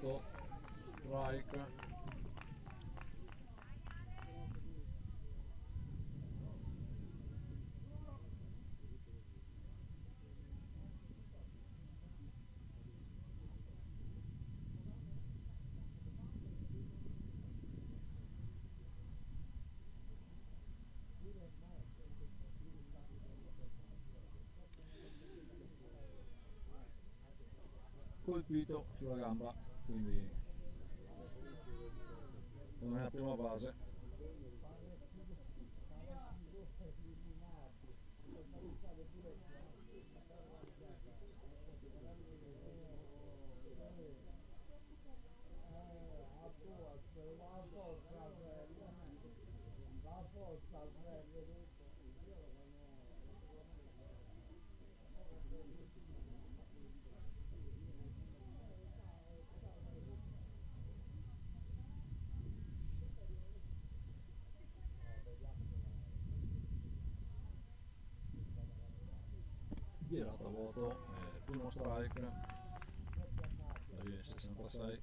voto, strike. Colpito sulla gamba, quindi non è la prima base. Girata a vuoto, primo strike, da 66.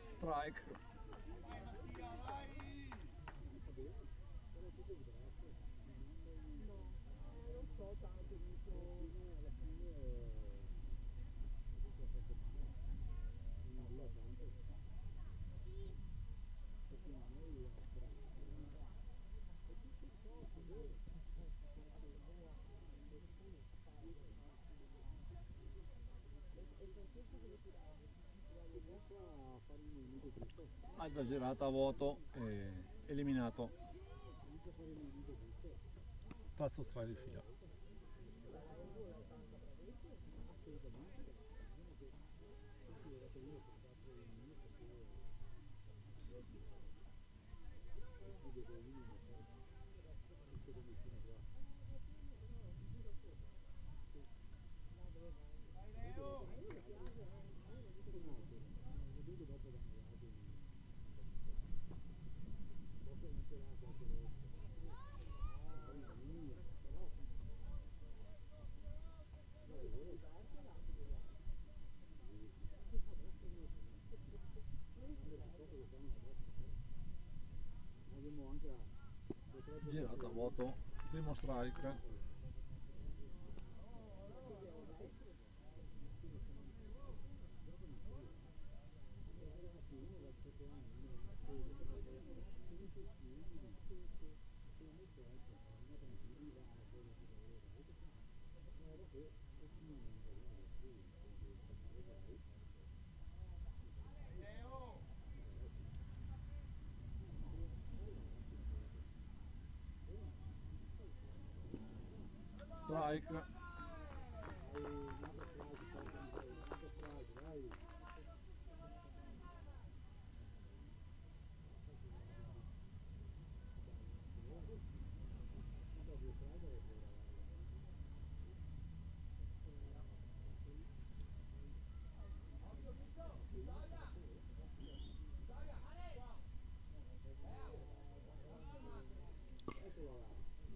Strike. Altra girata a vuoto e eliminato. Terzo strike di fila. Girata a vuoto, primo strike. Strike.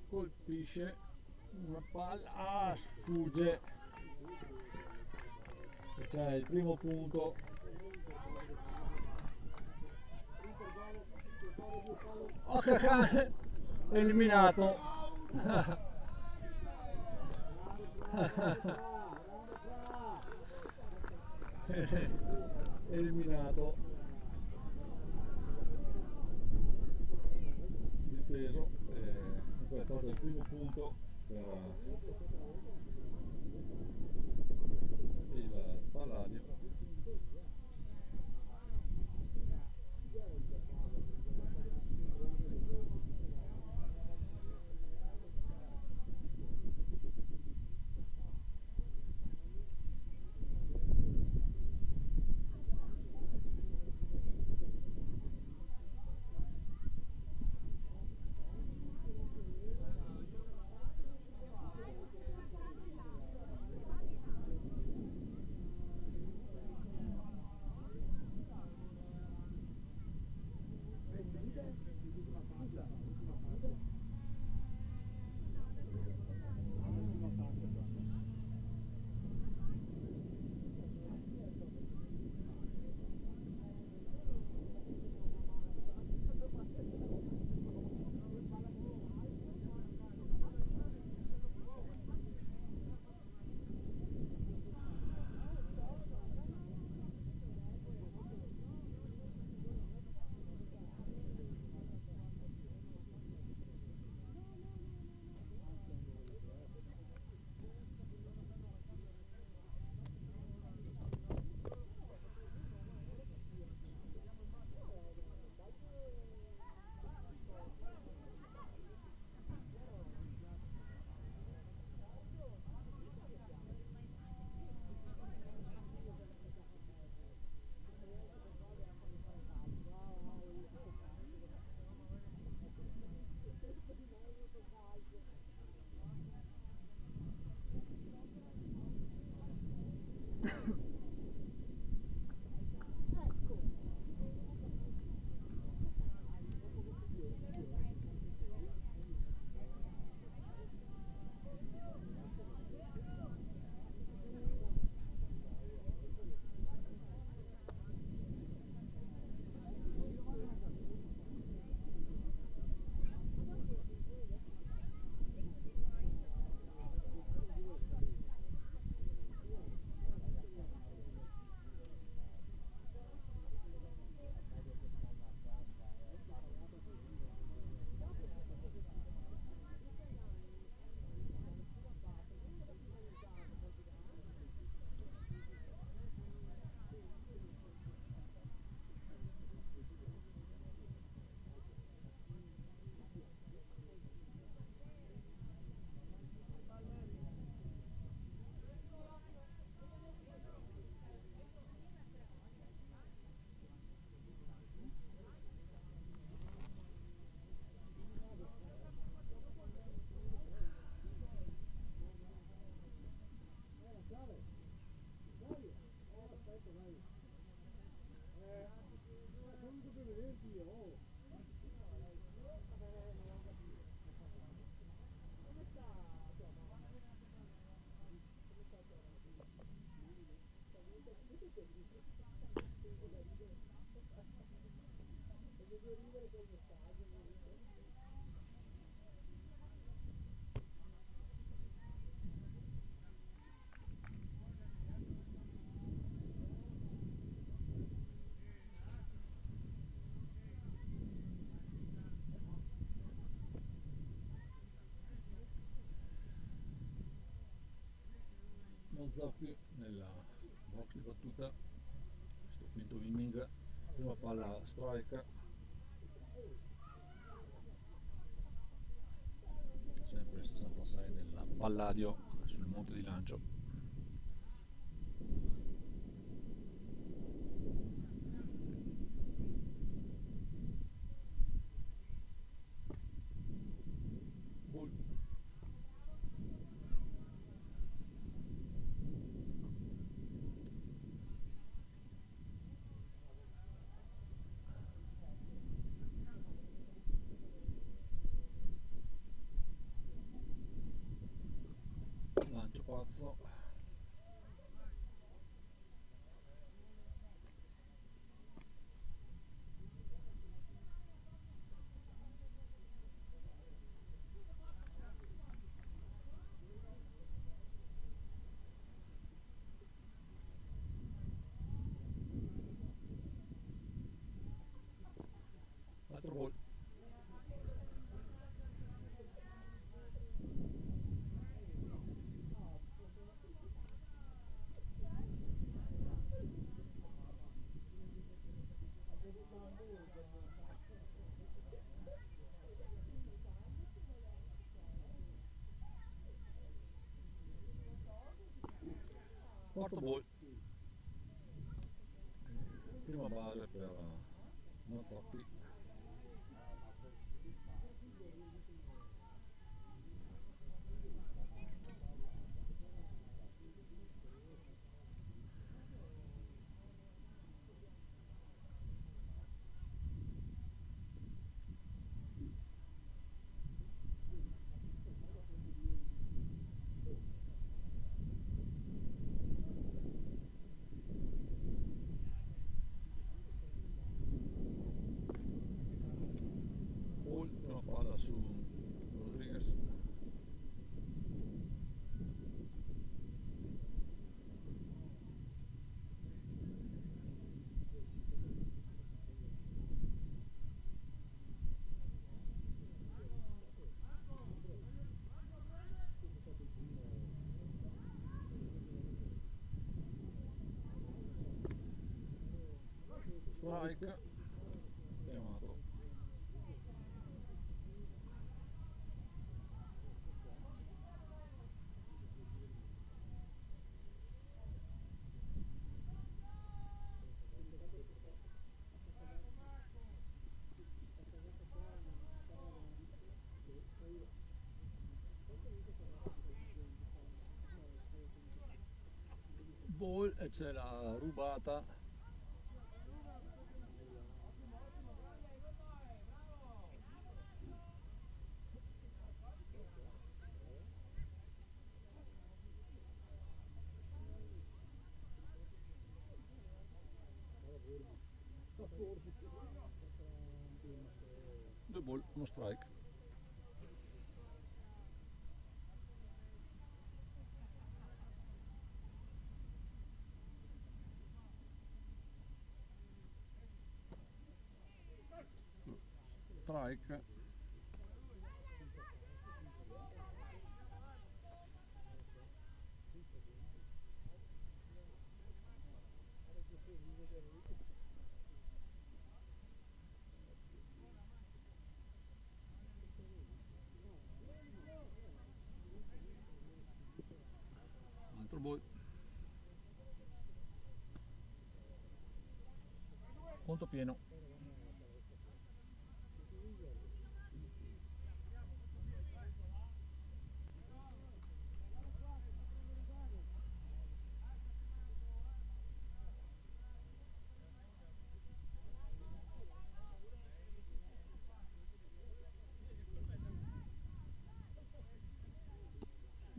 Colpisce una palla, sfugge, c'è il primo punto. Oh che cane, eliminato. Eliminato di peso, poi ha tolto il primo punto per il Palladio. Mazzocchi nella box di battuta, questo quinto inning, prima palla strike, sempre il 66 del Palladio sul monte di lancio. Ball. Lancio pazzo. Altro ball. Quarto ball. Prima base per Mazzocchi. Prima palla su Rodriguez. Strike chiamato. Ball e c'è la rubata. Due ball, uno strike. Strike. Altro ball. Conto pieno.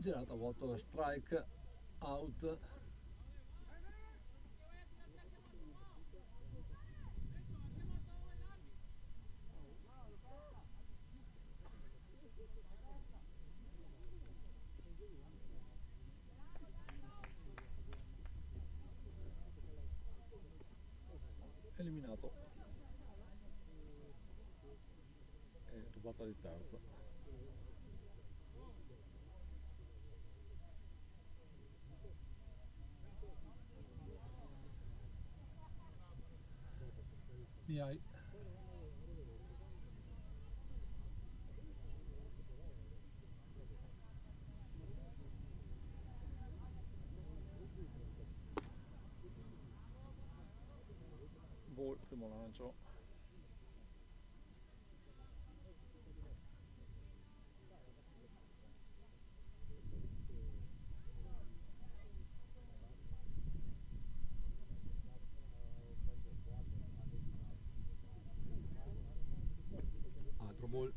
Girata a vuoto, strike, out. Eliminato. E rubata di terza. Miai. Ball, primo lancio. Altro ball.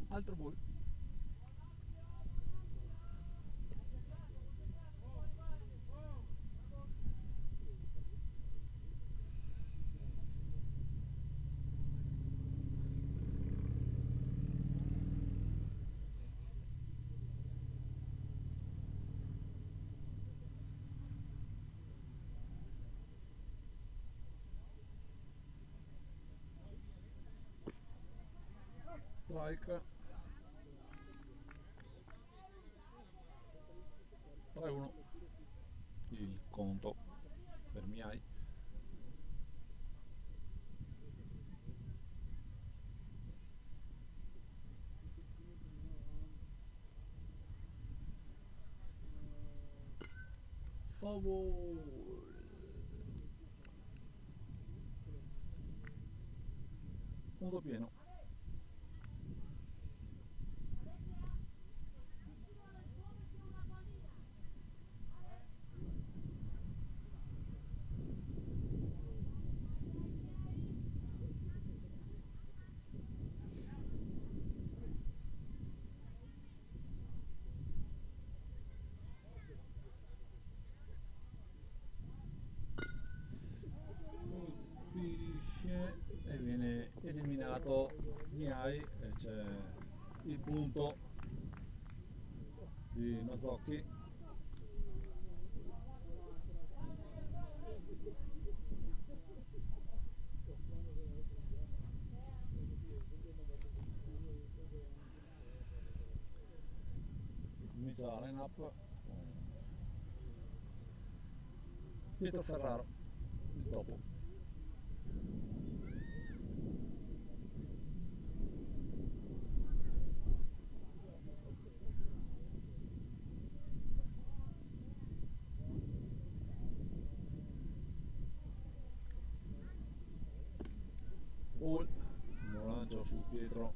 Altro ball. Strike. 3-1 il conto per Miai. Foul. Conto pieno. Colpisce e viene eliminato Miai e c'è il punto di Mazzocchi. Comincia la line-up. Pietro Ferraro, il topo. Ball, lo lancio su Pietro.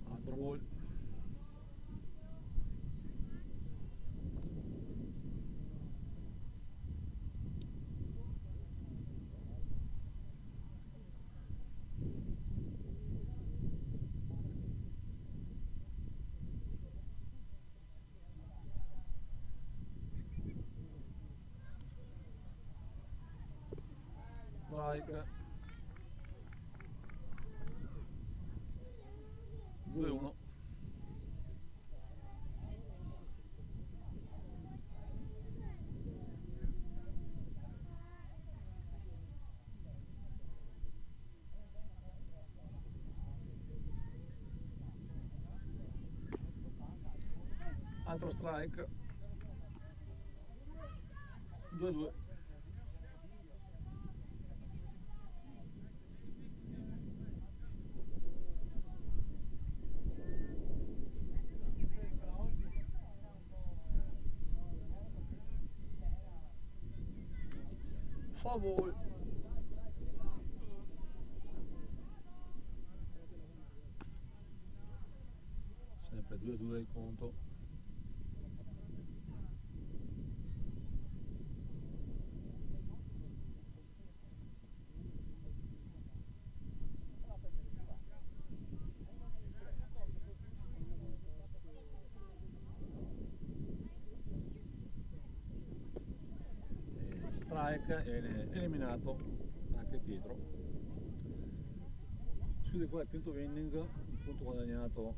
Altro ball. Strike. 2-1. Altro strike. 2-2. Foul. Sempre 2-2 il conto. strike e eliminato anche Pietro. Si chiude qua il quinto inning, un punto guadagnato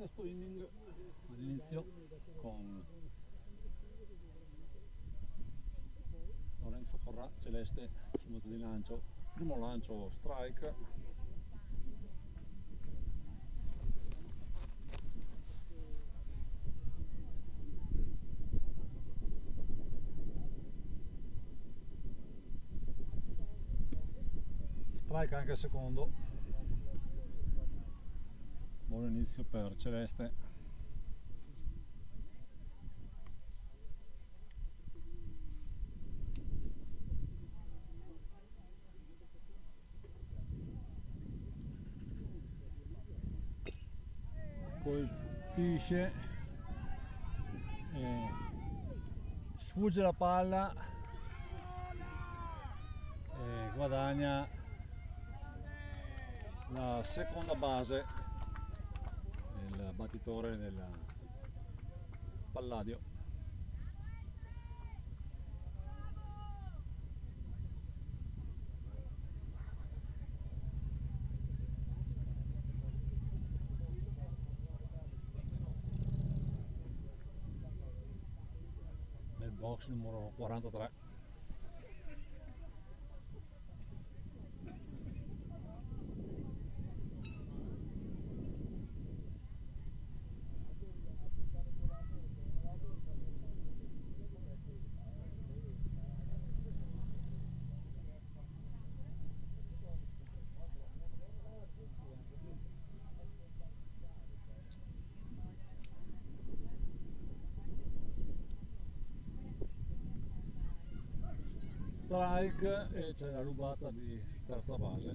sesto inning all'inizio con Lorenzo Corrà celeste sul punto di lancio, primo lancio strike, strike anche il secondo, buon inizio per Celeste. Colpisce, sfugge la palla e guadagna la seconda base del battitore del Palladio. Nel box numero 43. Strike e c'è la rubata di terza base.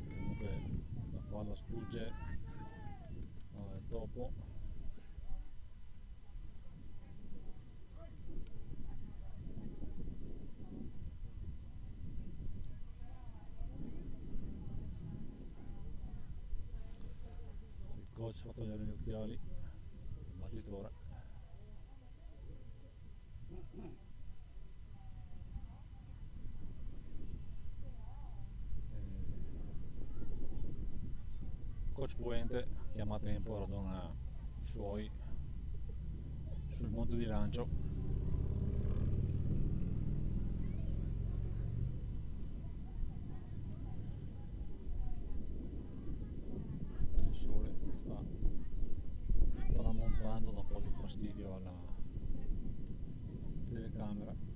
Comunque la palla sfugge al topo. Il coach fa togliere gli occhiali, il battitore. Coach Puente chiama a tempo, raduna i suoi sul monte di lancio. Il sole sta tramontando, da un po' di fastidio alla telecamera.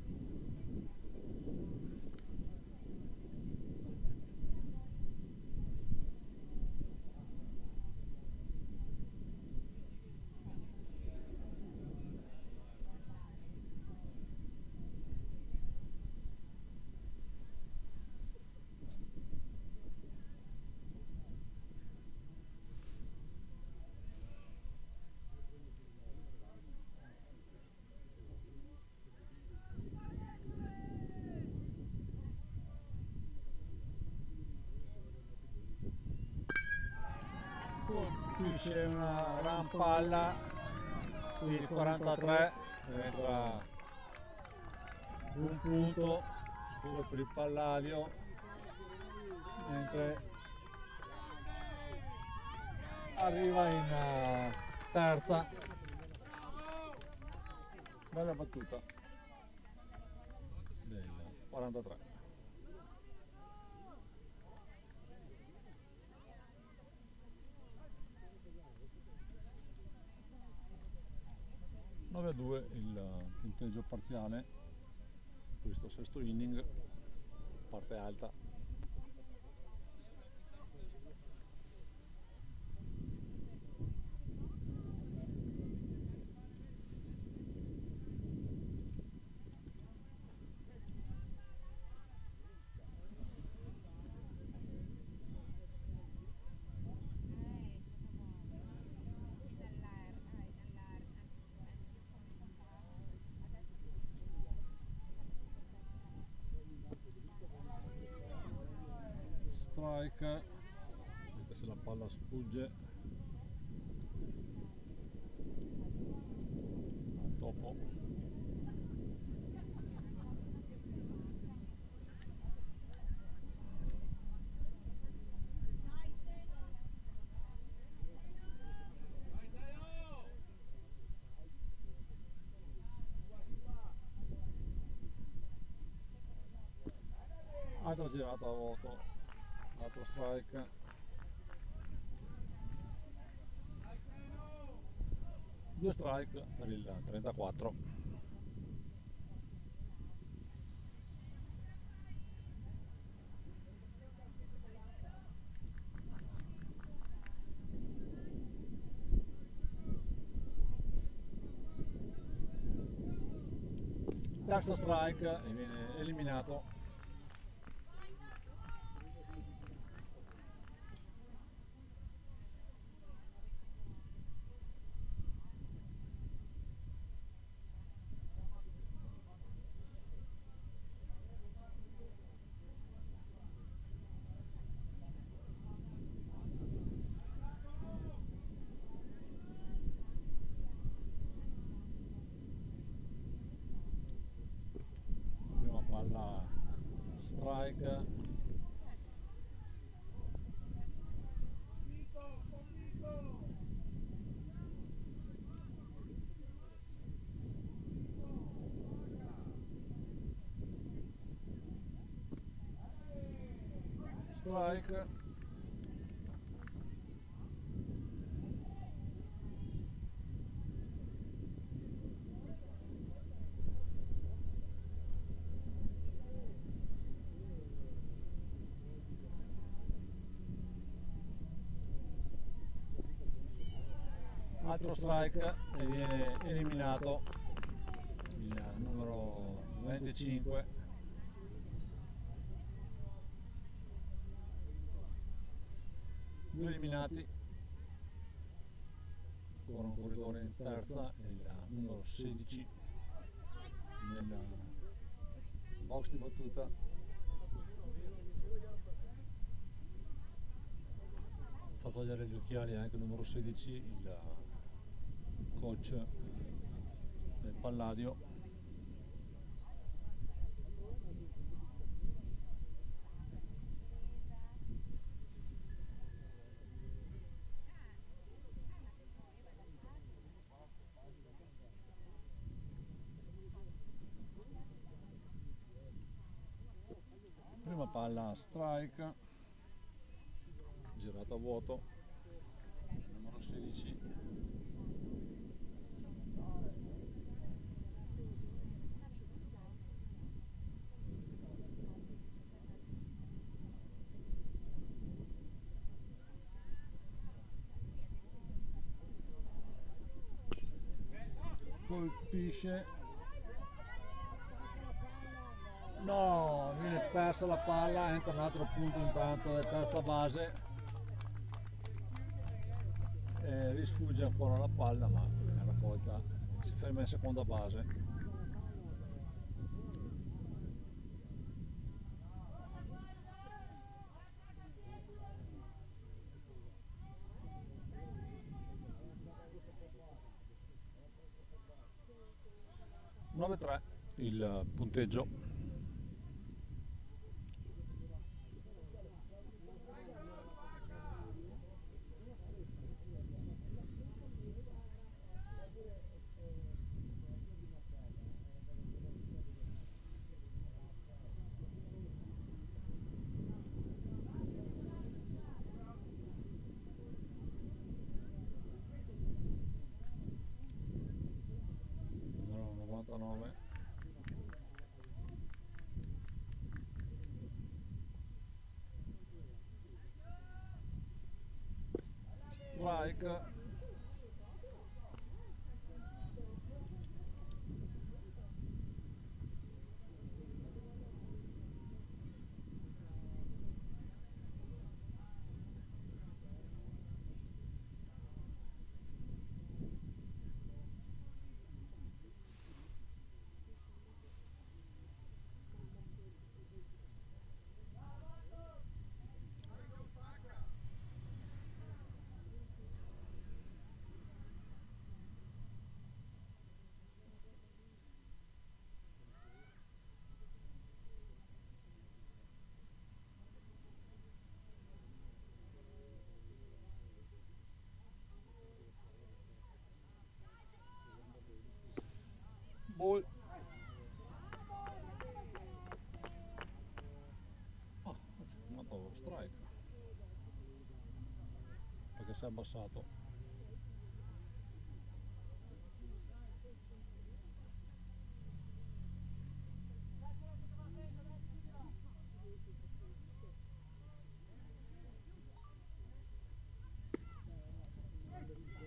Qui c'è una gran palla, qui il 43 entra un punto sicuro per il Palladio, mentre arriva in terza. Bella battuta del 43. A 2 il punteggio parziale, questo sesto inning, parte alta. Strike, anche se la palla sfugge al topo. Altra girata a vuoto, altro strike. Due strike per il 34. terzo strike e viene eliminato. Prima palla strike. Strike. Altro strike e viene eliminato il numero 25. Due eliminati, ancora un corridore in terza e il numero 16 nel box di battuta. Fa togliere gli occhiali anche il numero 16, il coach del Palladio. Prima palla strike, girata a vuoto, numero 16. Colpisce, no, viene persa la palla, entra un altro punto intanto del terza base e risfugge ancora la palla, ma viene raccolta, si ferma in seconda base. Il punteggio. Numero 99. Strike. Ball. Anzi, ha fumato strike perché si è abbassato.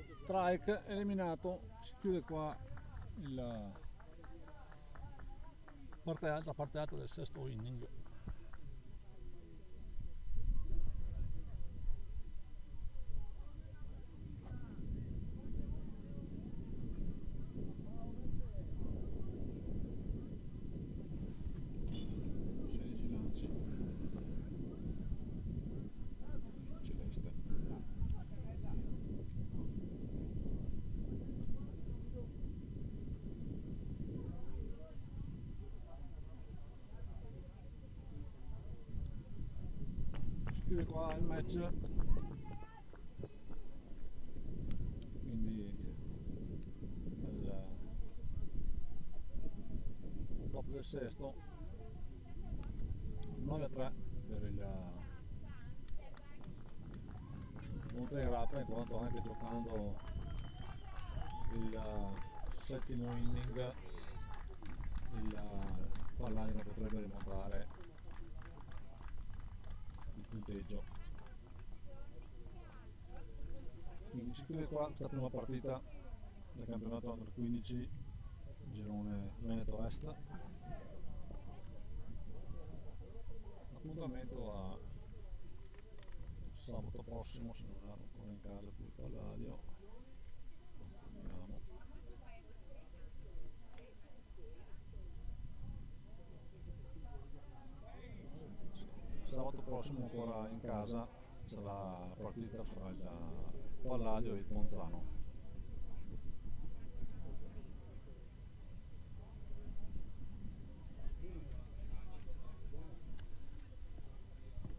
Strike eliminato, si chiude qua parte alta del sesto inning. Celeste. Scrive qua il match, quindi nel top del sesto 9-3 per il Montegrappa, in quanto anche giocando il settimo inning il Palladio potrebbe rimontare il punteggio. Quindi si chiude qua questa prima partita del campionato Under 15 girone Veneto Est. Appuntamento a sabato prossimo, se non erro ancora in casa qui il Palladio. Vediamo. Sabato prossimo ancora in casa c'è la partita fra il Palladio e il Ponzano.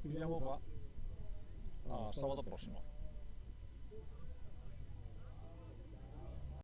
Vediamo qua a sabato prossimo.